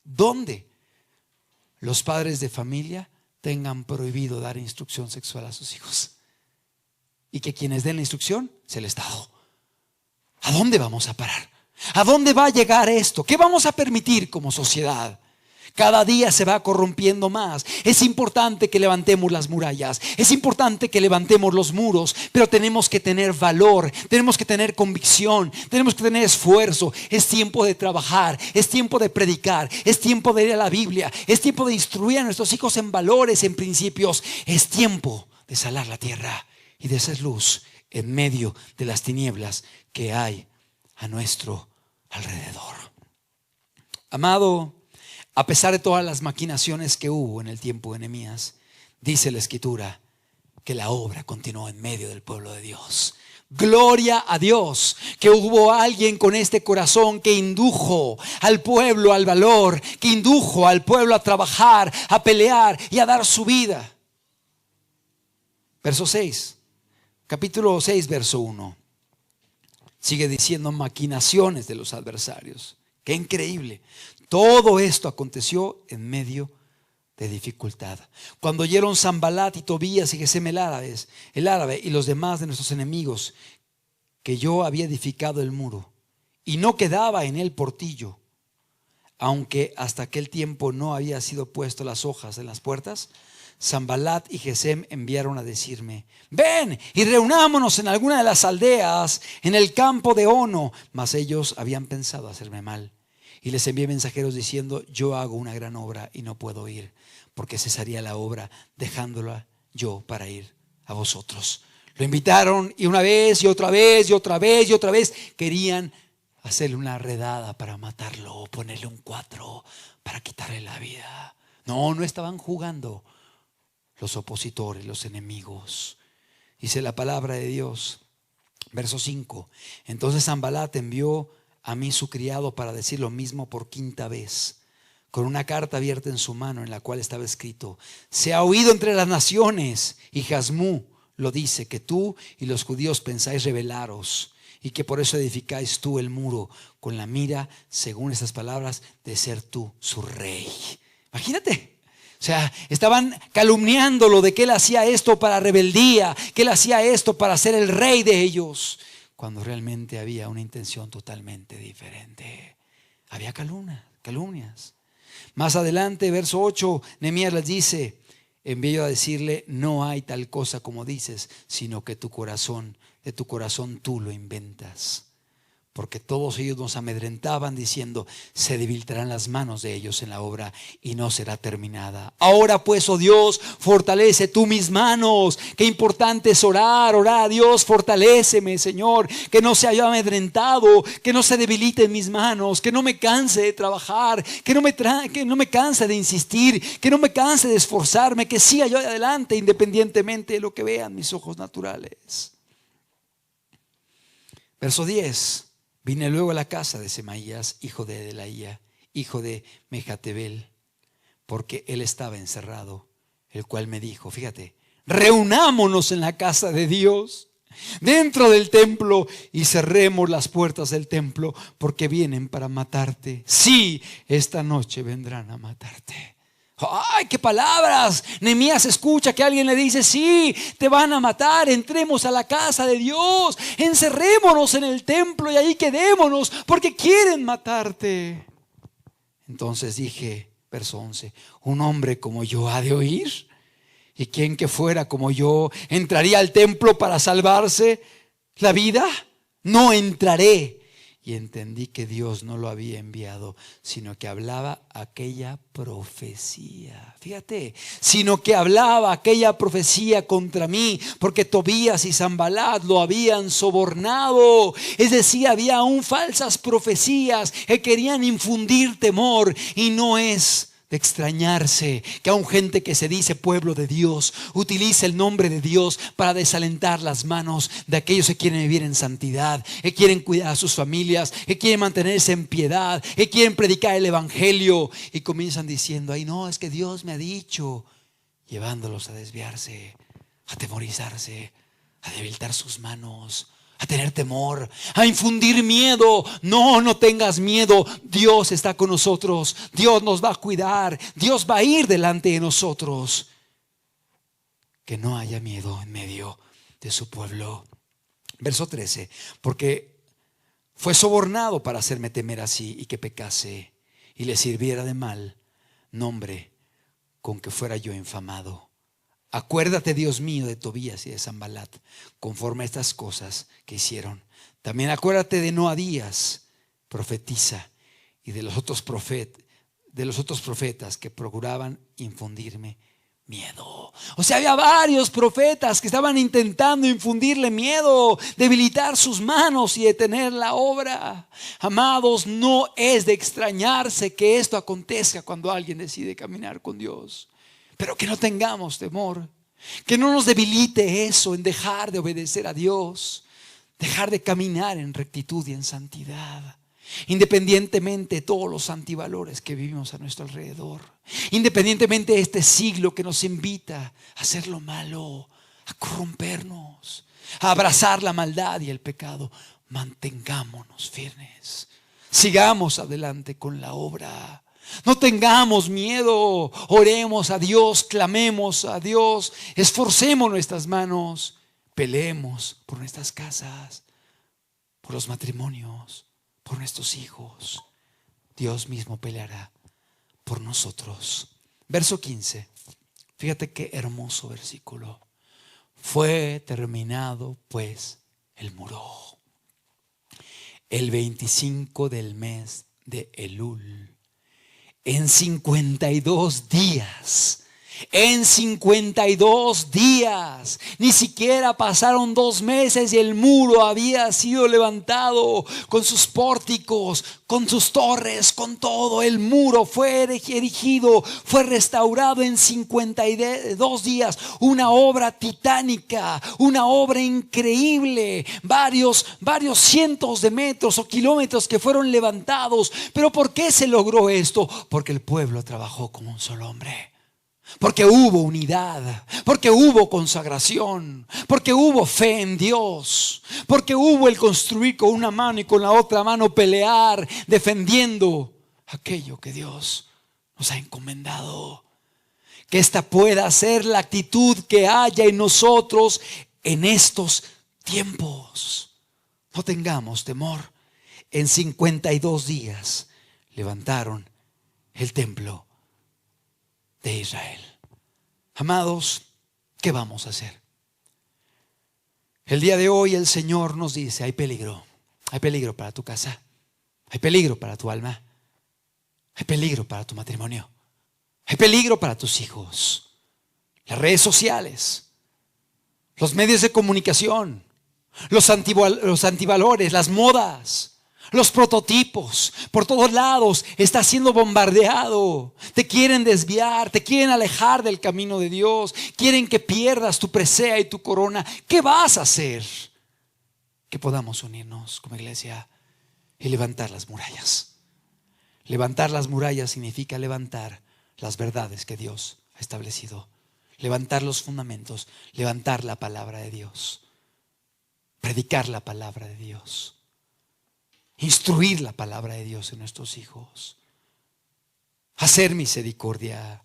donde los padres de familia tengan prohibido dar instrucción sexual a sus hijos? Y que quienes den la instrucción sea el Estado. ¿A dónde vamos a parar? ¿A dónde va a llegar esto? ¿Qué vamos a permitir como sociedad? Cada día se va corrompiendo más. Es importante que levantemos las murallas, es importante que levantemos los muros, pero tenemos que tener valor, tenemos que tener convicción, tenemos que tener esfuerzo. Es tiempo de trabajar, es tiempo de predicar, es tiempo de ir a la Biblia, es tiempo de instruir a nuestros hijos en valores, en principios. Es tiempo de salar la tierra y de ser luz en medio de las tinieblas que hay a nuestro alrededor. Amado, a pesar de todas las maquinaciones que hubo en el tiempo de Nehemías, dice la Escritura que la obra continuó en medio del pueblo de Dios. Gloria a Dios que hubo alguien con este corazón que indujo al pueblo al valor, que indujo al pueblo a trabajar, a pelear y a dar su vida. Verso 6. Capítulo 6, verso 1. Sigue diciendo maquinaciones de los adversarios. Qué increíble. Todo esto aconteció en medio de dificultad. Cuando oyeron Sanbalat y Tobías y Gesem el árabe y los demás de nuestros enemigos que yo había edificado el muro y no quedaba en él portillo, aunque hasta aquel tiempo no había sido puesto las hojas en las puertas, Sanbalat y Gesem enviaron a decirme: ven y reunámonos en alguna de las aldeas en el campo de Ono. Mas ellos habían pensado hacerme mal. Y les envié mensajeros diciendo: yo hago una gran obra y no puedo ir, porque cesaría la obra dejándola yo para ir a vosotros. Lo invitaron y una vez y otra vez y otra vez y otra vez querían hacerle una redada para matarlo o ponerle un 4 para quitarle la vida. No estaban jugando los opositores, los enemigos. Dice la palabra de Dios, verso 5. Entonces Sanbalat envió a mí su criado para decir lo mismo por quinta vez, con una carta abierta en su mano en la cual estaba escrito: se ha oído entre las naciones, y Jasmú lo dice, que tú y los judíos pensáis rebelaros, y que por eso edificáis tú el muro, con la mira, según estas palabras, de ser tú su rey. Imagínate. O sea, estaban calumniándolo de que él hacía esto para rebeldía, que él hacía esto para ser el rey de ellos, cuando realmente había una intención totalmente diferente. Había calumnias. Más adelante, verso 8, Nehemías les dice, en vez de decirle: no hay tal cosa como dices, sino que de tu corazón tú lo inventas. Porque todos ellos nos amedrentaban diciendo: se debilitarán las manos de ellos en la obra y no será terminada. Ahora pues, oh Dios, fortalece tú mis manos. Qué importante es orar a Dios: fortaléceme, Señor, que no sea yo amedrentado, que no se debiliten mis manos, que no me canse de trabajar, que no me canse de insistir, que no me canse de esforzarme, que siga yo adelante independientemente de lo que vean mis ojos naturales. Verso 10. Vine luego a la casa de Semaías, hijo de Delaía, hijo de Mejatebel, porque él estaba encerrado, el cual me dijo, fíjate: reunámonos en la casa de Dios, dentro del templo, y cerremos las puertas del templo, porque vienen para matarte. Sí, esta noche vendrán a matarte. ¡Ay, qué palabras! Nehemías escucha que alguien le dice: sí, te van a matar, entremos a la casa de Dios, encerrémonos en el templo y ahí quedémonos, porque quieren matarte. Entonces dije, verso 11, ¿un hombre como yo ha de oír? ¿Y quién que fuera como yo entraría al templo para salvarse la vida? No entraré. Y entendí que Dios no lo había enviado, sino que hablaba aquella profecía. Fíjate, sino que hablaba aquella profecía contra mí, porque Tobías y Sanbalat lo habían sobornado. Es decir, había aún falsas profecías que querían infundir temor. Y no es de extrañarse que aún gente que se dice pueblo de Dios utilice el nombre de Dios para desalentar las manos de aquellos que quieren vivir en santidad, que quieren cuidar a sus familias, que quieren mantenerse en piedad, que quieren predicar el evangelio, y comienzan diciendo: ay, no, es que Dios me ha dicho, llevándolos a desviarse, a atemorizarse, a debilitar sus manos, a tener temor, a infundir miedo. No, no tengas miedo. Dios está con nosotros. Dios nos va a cuidar. Dios va a ir delante de nosotros. Que no haya miedo en medio de su pueblo. Verso 13. Porque fue sobornado para hacerme temer así, y que pecase y le sirviera de mal nombre con que fuera yo infamado. Acuérdate, Dios mío, de Tobías y de Sanbalat, conforme a estas cosas que hicieron. También acuérdate de Noadías, profetiza, y de los otros profetas que procuraban infundirme miedo. O sea, había varios profetas que estaban intentando infundirle miedo, debilitar sus manos y detener la obra. Amados, no es de extrañarse que esto acontezca cuando alguien decide caminar con Dios. Pero que no tengamos temor, que no nos debilite eso en dejar de obedecer a Dios, dejar de caminar en rectitud y en santidad, independientemente de todos los antivalores que vivimos a nuestro alrededor, independientemente de este siglo que nos invita a hacer lo malo, a corrompernos, a abrazar la maldad y el pecado. Mantengámonos firmes, sigamos adelante con la obra. No tengamos miedo, oremos a Dios, clamemos a Dios, esforcemos nuestras manos, peleemos por nuestras casas, por los matrimonios, por nuestros hijos. Dios mismo peleará por nosotros. Verso 15, fíjate qué hermoso versículo. Fue terminado pues el muro el 25 del mes de Elul. En 52 días En 52 días, ni siquiera pasaron 2 meses y el muro había sido levantado con sus pórticos, con sus torres, con todo. El muro fue erigido, fue restaurado en 52 días. Una obra titánica, una obra increíble. Varios cientos de metros o kilómetros que fueron levantados. Pero ¿por qué se logró esto? Porque el pueblo trabajó como un solo hombre. Porque hubo unidad, porque hubo consagración, porque hubo fe en Dios, porque hubo el construir con una mano y con la otra mano pelear, defendiendo aquello que Dios nos ha encomendado. Que esta pueda ser la actitud que haya en nosotros en estos tiempos. No tengamos temor. En 52 días levantaron el templo de Israel. Amados, ¿qué vamos a hacer? El día de hoy el Señor nos dice: hay peligro para tu casa, hay peligro para tu alma, hay peligro para tu matrimonio, hay peligro para tus hijos. Las redes sociales, los medios de comunicación, los antivalores, las modas, los prototipos, por todos lados está siendo bombardeado. Te quieren desviar, te quieren alejar del camino de Dios, quieren que pierdas tu presea y tu corona. ¿Qué vas a hacer? Que podamos unirnos como iglesia y levantar las murallas. Levantar las murallas significa levantar las verdades que Dios ha establecido, levantar los fundamentos, levantar la palabra de Dios, predicar la palabra de Dios, instruir la palabra de Dios en nuestros hijos, hacer misericordia,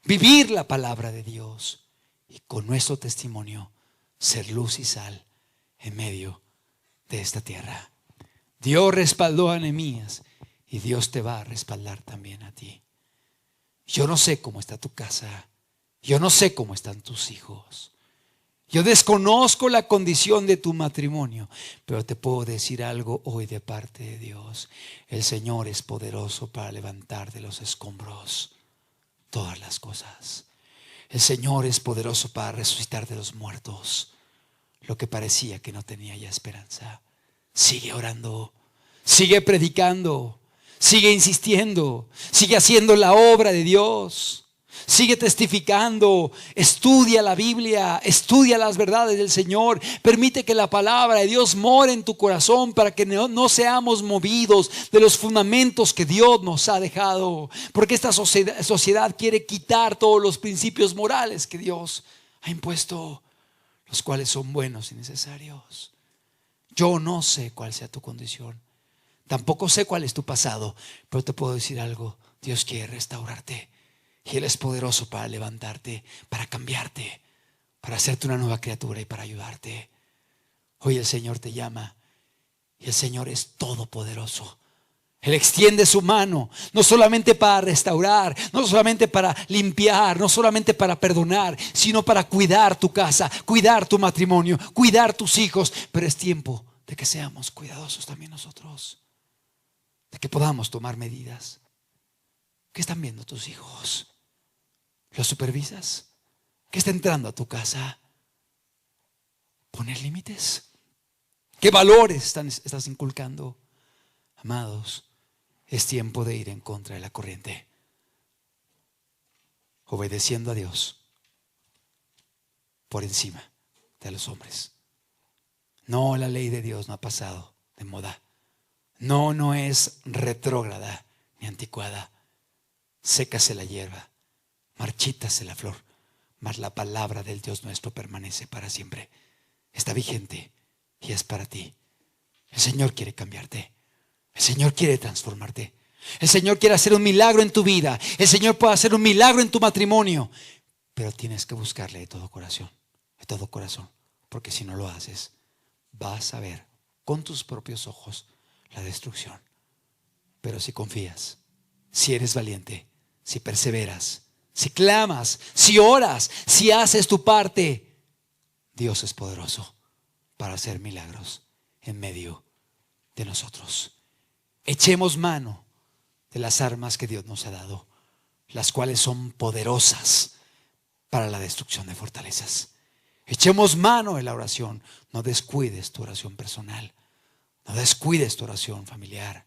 vivir la palabra de Dios y con nuestro testimonio ser luz y sal en medio de esta tierra. Dios respaldó a Nehemías y Dios te va a respaldar también a ti. Yo no sé cómo está tu casa, yo no sé cómo están tus hijos, yo desconozco la condición de tu matrimonio, pero te puedo decir algo hoy de parte de Dios. El Señor es poderoso para levantar de los escombros todas las cosas. El Señor es poderoso para resucitar de los muertos lo que parecía que no tenía ya esperanza. Sigue orando, sigue predicando, sigue insistiendo, sigue haciendo la obra de Dios. Sigue testificando, estudia la Biblia, estudia las verdades del Señor. Permite que la palabra de Dios more en tu corazón para que no seamos movidos de los fundamentos que Dios nos ha dejado. Porque esta sociedad quiere quitar todos los principios morales que Dios ha impuesto, los cuales son buenos y necesarios. Yo no sé cuál sea tu condición, tampoco sé cuál es tu pasado, pero te puedo decir algo: Dios quiere restaurarte. Y Él es poderoso para levantarte, para cambiarte, para hacerte una nueva criatura y para ayudarte. Hoy el Señor te llama y el Señor es todopoderoso. Él extiende su mano, no solamente para restaurar, no solamente para limpiar, no solamente para perdonar, sino para cuidar tu casa, cuidar tu matrimonio, cuidar tus hijos. Pero es tiempo de que seamos cuidadosos también nosotros, de que podamos tomar medidas. ¿Qué están viendo tus hijos? ¿Los supervisas? ¿Qué está entrando a tu casa? ¿Poner límites? ¿Qué valores estás inculcando? Amados, es tiempo de ir en contra de la corriente, obedeciendo a Dios por encima de los hombres. No, la ley de Dios no ha pasado de moda. No es retrógrada ni anticuada. Sécase la hierba, marchítase la flor, mas la palabra del Dios nuestro permanece para siempre. Está vigente y es para ti. El Señor quiere cambiarte. El Señor quiere transformarte. El Señor quiere hacer un milagro en tu vida. El Señor puede hacer un milagro en tu matrimonio. Pero tienes que buscarle de todo corazón. De todo corazón. Porque si no lo haces, vas a ver con tus propios ojos la destrucción. Pero si confías, si eres valiente, si perseveras, si clamas, si oras, si haces tu parte, Dios es poderoso para hacer milagros en medio de nosotros. Echemos mano de las armas que Dios nos ha dado, las cuales son poderosas para la destrucción de fortalezas. Echemos mano de la oración. No descuides tu oración personal. No descuides tu oración familiar.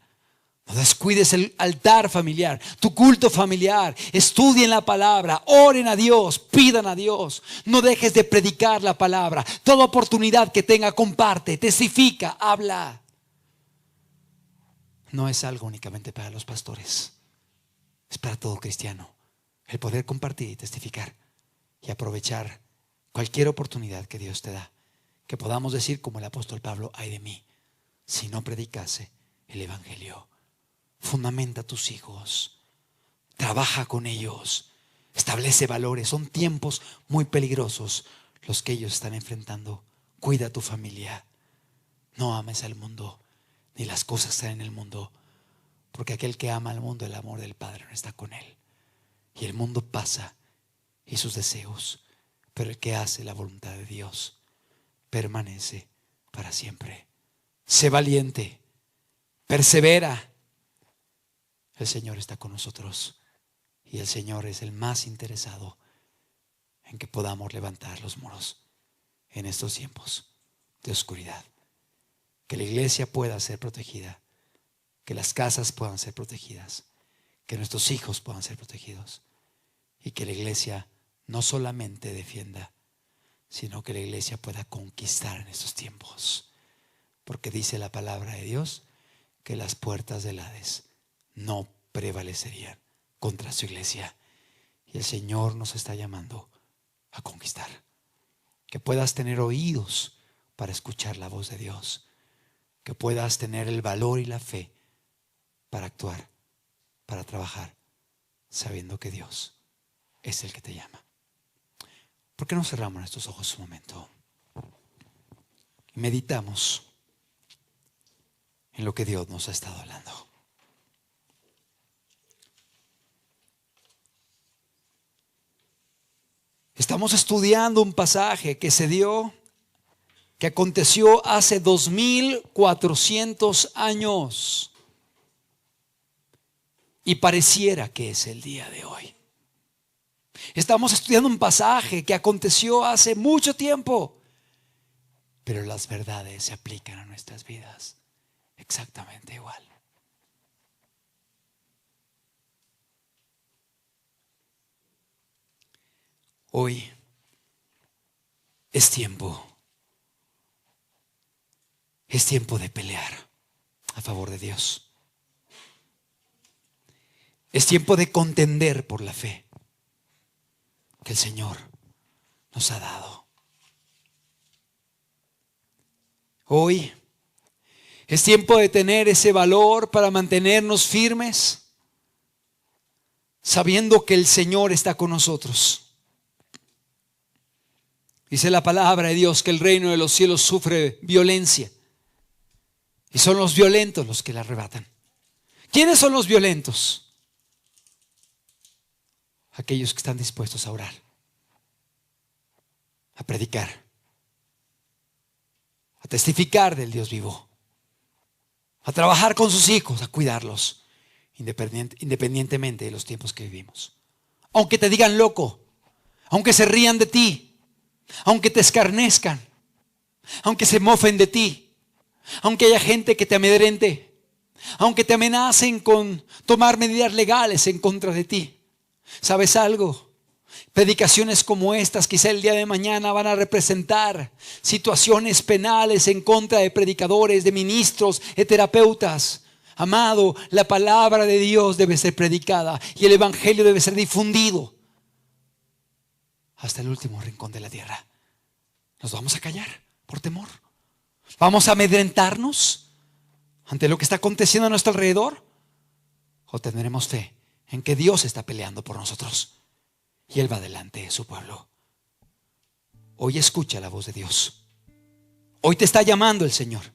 No descuides el altar familiar, tu culto familiar. Estudien la palabra, oren a Dios, pidan a Dios. No dejes de predicar la palabra. Toda oportunidad que tenga, comparte, testifica, habla. No es algo únicamente para los pastores, es para todo cristiano. El poder compartir y testificar y aprovechar cualquier oportunidad que Dios te da. Que podamos decir como el apóstol Pablo: ay de mí, si no predicase el evangelio. Fundamenta a tus hijos, trabaja con ellos, establece valores. Son tiempos muy peligrosos los que ellos están enfrentando. Cuida a tu familia. No ames al mundo ni las cosas que están en el mundo, porque aquel que ama al mundo, el amor del Padre no está con él. Y el mundo pasa y sus deseos, pero el que hace la voluntad de Dios permanece para siempre. Sé valiente, persevera. El Señor está con nosotros y el Señor es el más interesado en que podamos levantar los muros en estos tiempos de oscuridad. Que la iglesia pueda ser protegida, que las casas puedan ser protegidas, que nuestros hijos puedan ser protegidos y que la iglesia no solamente defienda, sino que la iglesia pueda conquistar en estos tiempos. Porque dice la palabra de Dios que las puertas del Hades no prevalecerían contra su iglesia. Y el Señor nos está llamando a conquistar. Que puedas tener oídos para escuchar la voz de Dios. Que puedas tener el valor y la fe para actuar, para trabajar, sabiendo que Dios es el que te llama. ¿Por qué no cerramos nuestros ojos un momento y meditamos en lo que Dios nos ha estado hablando? Estamos estudiando un pasaje que que aconteció hace 2400 años y pareciera que es el día de hoy. Estamos estudiando un pasaje que aconteció hace mucho tiempo, pero las verdades se aplican a nuestras vidas exactamente igual. Hoy es tiempo de pelear a favor de Dios. Es tiempo de contender por la fe que el Señor nos ha dado. Hoy es tiempo de tener ese valor para mantenernos firmes, sabiendo que el Señor está con nosotros. Dice la palabra de Dios que el reino de los cielos sufre violencia y son los violentos los que la arrebatan. ¿Quiénes son los violentos? Aquellos que están dispuestos a orar, a predicar, a testificar del Dios vivo, a trabajar con sus hijos, a cuidarlos, independientemente de los tiempos que vivimos. Aunque te digan loco, aunque se rían de ti, aunque te escarnezcan, aunque se mofen de ti, aunque haya gente que te amedrente, aunque te amenacen con tomar medidas legales en contra de ti. ¿Sabes algo? Predicaciones como estas quizá el día de mañana van a representar situaciones penales en contra de predicadores, de ministros, de terapeutas. Amado, la palabra de Dios debe ser predicada y el evangelio debe ser difundido hasta el último rincón de la tierra. ¿Nos vamos a callar por temor? ¿Vamos a amedrentarnos ante lo que está aconteciendo a nuestro alrededor? ¿O tendremos fe en que Dios está peleando por nosotros y Él va delante de su pueblo? Hoy escucha la voz de Dios. Hoy te está llamando el Señor.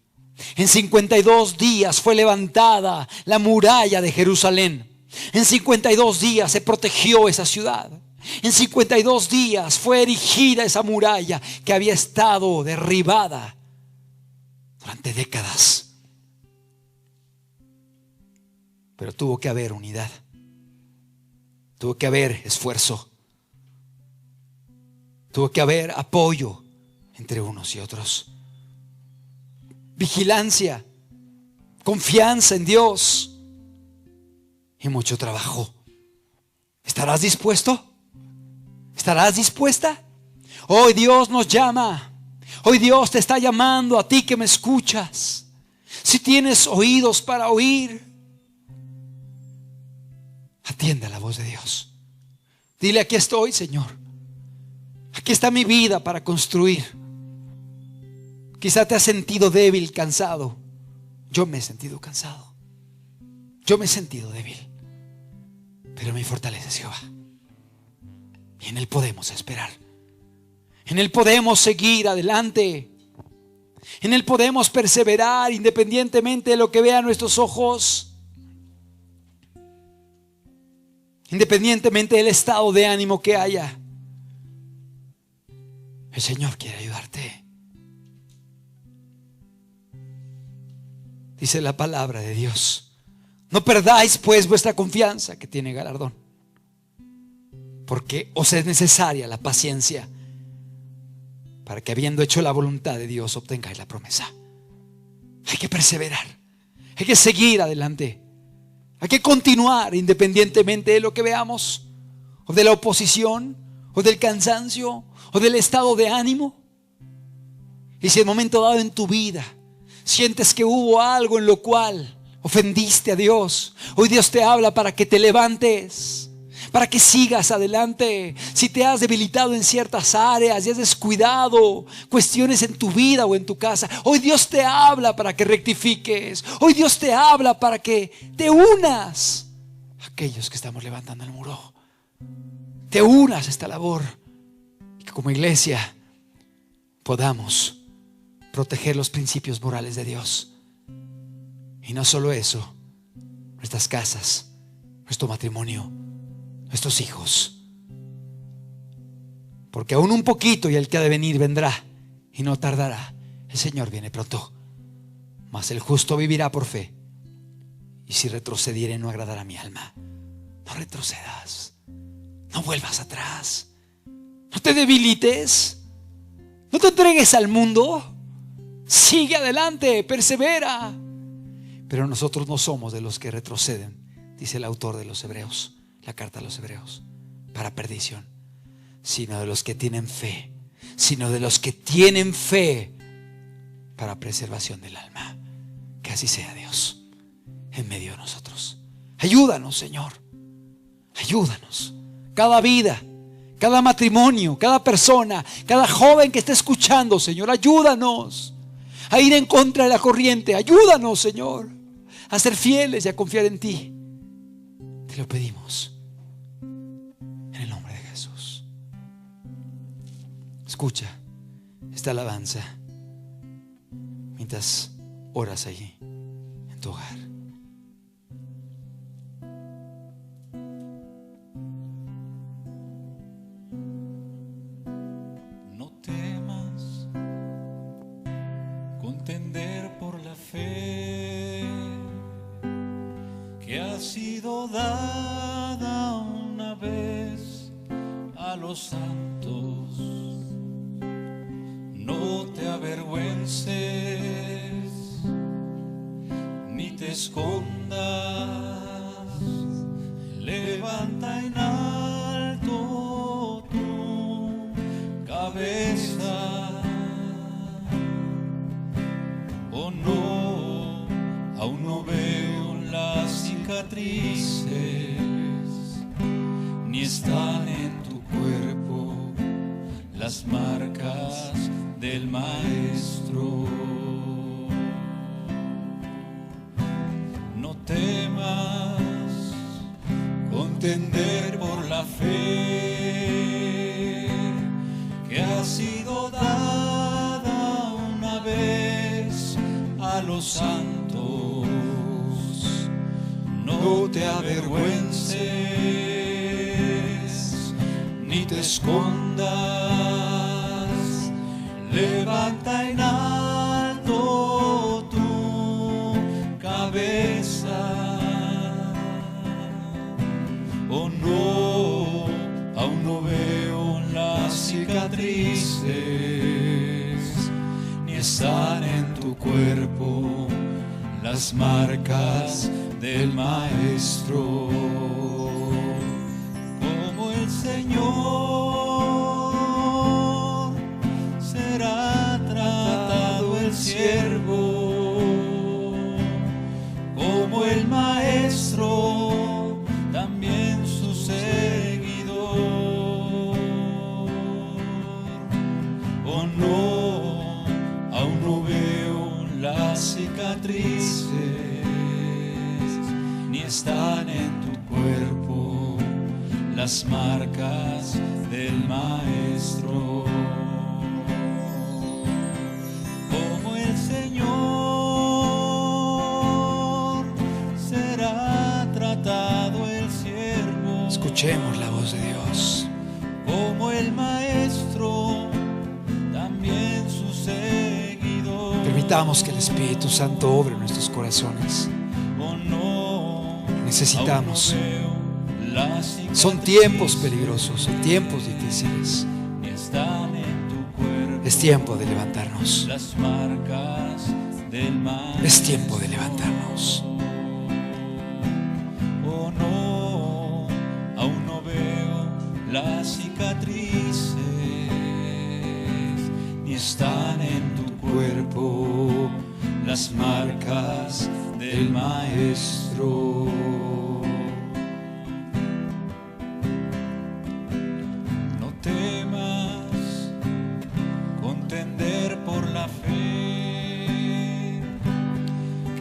En 52 días fue levantada la muralla de Jerusalén. En 52 días se protegió esa ciudad. En 52 días fue erigida esa muralla que había estado derribada durante décadas. Pero tuvo que haber unidad, tuvo que haber esfuerzo, Tuvo que haber apoyo entre unos y otros. Vigilancia, confianza en Dios y mucho trabajo. ¿Estarás dispuesto? ¿Estarás dispuesta? Hoy Dios nos llama. Hoy Dios te está llamando a ti que me escuchas. Si tienes oídos para oír, atiende a la voz de Dios. Dile: aquí estoy, Señor. Aquí está mi vida para construir. Quizá te has sentido débil, cansado. Yo me he sentido cansado. Yo me he sentido débil. Pero mi fortaleza es Jehová. Y en Él podemos esperar. En Él podemos seguir adelante. En Él podemos perseverar independientemente de lo que vean nuestros ojos. Independientemente del estado de ánimo que haya. El Señor quiere ayudarte. Dice la palabra de Dios: no perdáis pues vuestra confianza, que tiene galardón, porque os es necesaria la paciencia, para que habiendo hecho la voluntad de Dios obtengáis la promesa. Hay que perseverar, hay que seguir adelante, hay que continuar independientemente de lo que veamos, o de la oposición, o del cansancio, o del estado de ánimo. Y si en momento dado en tu vida sientes que hubo algo en lo cual ofendiste a Dios, hoy Dios te habla para que te levantes, para que sigas adelante. Si te has debilitado en ciertas áreas y has descuidado cuestiones en tu vida o en tu casa, hoy Dios te habla para que rectifiques. Hoy Dios te habla para que te unas a aquellos que estamos levantando el muro. Te unas a esta labor y que como iglesia podamos proteger los principios morales de Dios. Y no solo eso, nuestras casas, nuestro matrimonio, nuestros hijos. Porque aún un poquito y el que ha de venir vendrá y no tardará. El Señor viene pronto. Mas el justo vivirá por fe. Y si retrocediere no agradará a mi alma. No retrocedas. No vuelvas atrás. No te debilites. No te entregues al mundo. Sigue adelante, persevera. Pero nosotros no somos de los que retroceden, dice el autor de los Hebreos, la carta a los Hebreos, para perdición, sino de los que tienen fe, sino de los que tienen fe para preservación del alma. Que así sea, Dios, en medio de nosotros. Ayúdanos, Señor. Ayúdanos. Cada vida, cada matrimonio, cada persona, cada joven que esté escuchando, Señor, ayúdanos a ir en contra de la corriente. Ayúdanos, Señor, a ser fieles y a confiar en ti. Te lo pedimos en el nombre de Jesús. Escucha esta alabanza mientras oras allí en tu hogar. No temas contender por la fe que ha sido dada una vez a los santos. No te avergüences ni te escondas. Levanta en alto tu cabeza. Oh no, aún no veo las cicatrices, ni están en tu cuerpo las marcas del Maestro. No temas contender por la fe que ha sido dada una vez a los santos. No te avergüences ni te escondas. Levanta en alto tu cabeza. Oh no, aún no veo las cicatrices, están en tu cuerpo las marcas del Maestro. Como el Señor será tratado el siervo, como el Maestro también su seguidor. Oh no, aún no veo las cicatrices, ni están en tu cuerpo las marcas del Maestro. Como el Señor será tratado el siervo. Escuchemos la voz de Dios. Como el Maestro también su seguidor. Permitamos que el Espíritu Santo obre en nuestros corazones. Oh no, Necesitamos. aún no veo las cicatrices, Son tiempos peligrosos, son tiempos difíciles. ni están en tu cuerpo Es tiempo de levantarnos. las marcas del Maestro. Es tiempo de levantarnos. Oh no, aún no veo las cicatrices, ni están en tu cuerpo las marcas del Maestro. No temas contender por la fe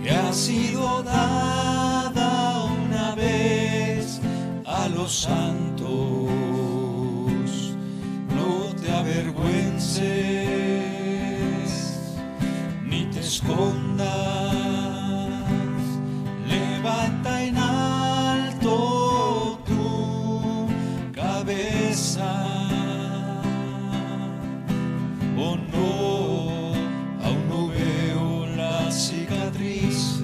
que ha sido dada una vez a los santos. No te avergüences ni te escondas, levanta en alto tu cabeza. Oh no, aún no veo las cicatrices,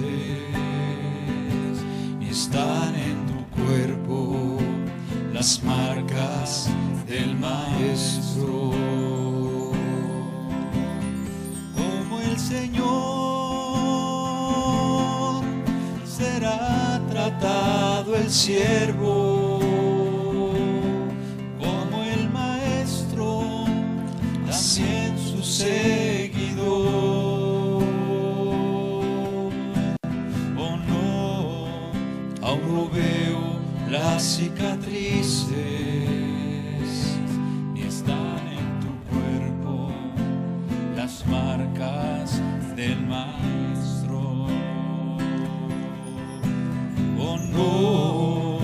ni están en tu cuerpo las marcas del Maestro. Como el Señor será tratado el siervo, como el Maestro también su seguidor. Oh no, aún no veo las cicatrices, ni están en tu cuerpo las marcas del Maestro. Oh no,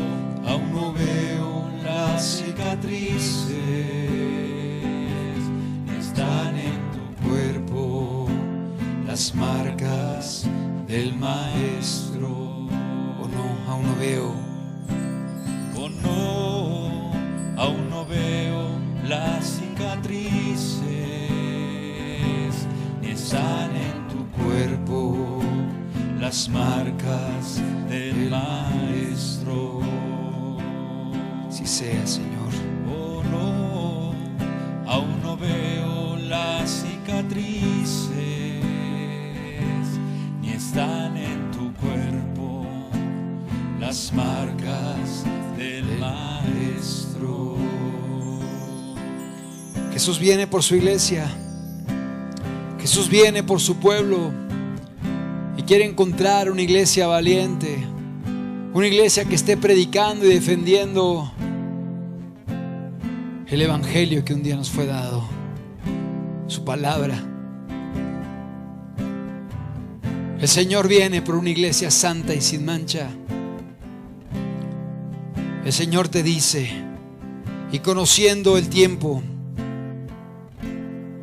aún no veo las cicatrices, ni están en tu cuerpo las marcas del Maestro. Oh no, aún no veo. Oh no, aún no veo las cicatrices, ni están en tu cuerpo las marcas del Maestro. Si sea, Señor. Oh no, aún no veo las cicatrices, ni están en tu cuerpo las marcas del Maestro. Jesús viene por su iglesia. Jesús viene por su pueblo y quiere encontrar una iglesia valiente, una iglesia que esté predicando y defendiendo el evangelio que un día nos fue dado, su palabra. El Señor viene por una iglesia santa y sin mancha. El Señor te dice, y conociendo el tiempo,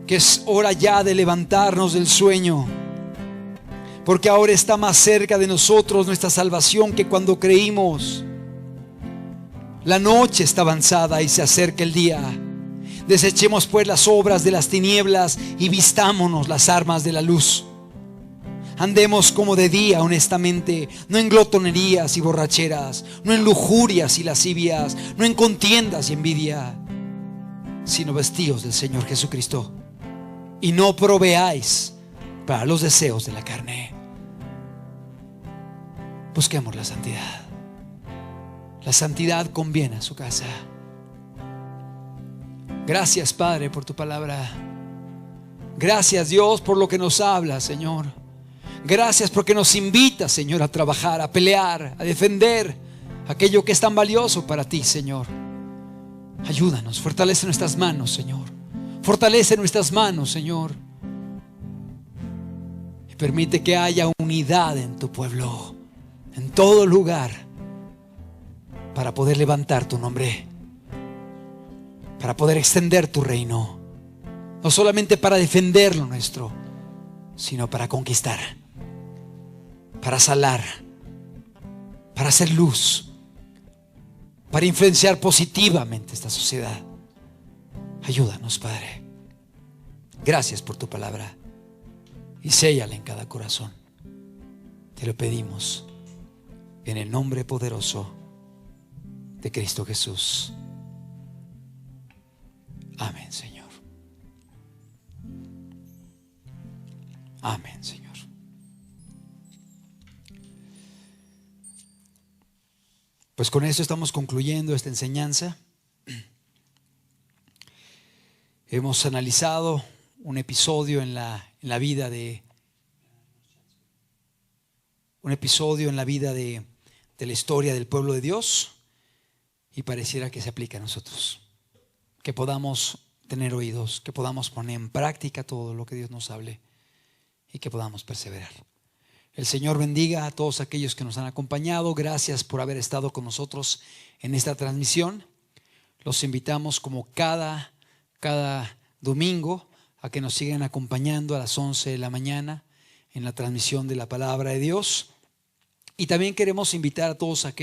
que es hora ya de levantarnos del sueño, porque ahora está más cerca de nosotros nuestra salvación que cuando creímos. La noche está avanzada y se acerca el día. Desechemos pues las obras de las tinieblas y vistámonos las armas de la luz. Andemos como de día honestamente, no en glotonerías y borracheras, no en lujurias y lascivias, no en contiendas y envidia, sino vestidos del Señor Jesucristo. Y no proveáis para los deseos de la carne. Busquemos la santidad. La santidad conviene a su casa. Gracias, Padre, por tu palabra. Gracias, Dios, por lo que nos habla, Señor. Gracias porque nos invita, Señor, a trabajar, a pelear, a defender aquello que es tan valioso para ti, Señor. Ayúdanos, fortalece nuestras manos, Señor. Fortalece nuestras manos, Señor. Y permite que haya unidad en tu pueblo, en todo lugar, para poder levantar tu nombre, para poder extender tu reino. No solamente para defender lo nuestro, sino para conquistar, para salar, para hacer luz, para influenciar positivamente esta sociedad. Ayúdanos, Padre. Gracias por tu palabra y séllala en cada corazón. Te lo pedimos en el nombre poderoso de Cristo Jesús. Amén, Señor. Amén, Señor. Pues con esto estamos concluyendo esta enseñanza. Hemos analizado un episodio en la vida de la historia del pueblo de Dios, y pareciera que se aplica a nosotros. Que podamos tener oídos, que podamos poner en práctica todo lo que Dios nos hable y que podamos perseverar. El Señor bendiga a todos aquellos que nos han acompañado. Gracias por haber estado con nosotros en esta transmisión. Los invitamos como cada domingo a que nos sigan acompañando a las 11 de la mañana en la transmisión de la palabra de Dios. Y también queremos invitar a todos aquellos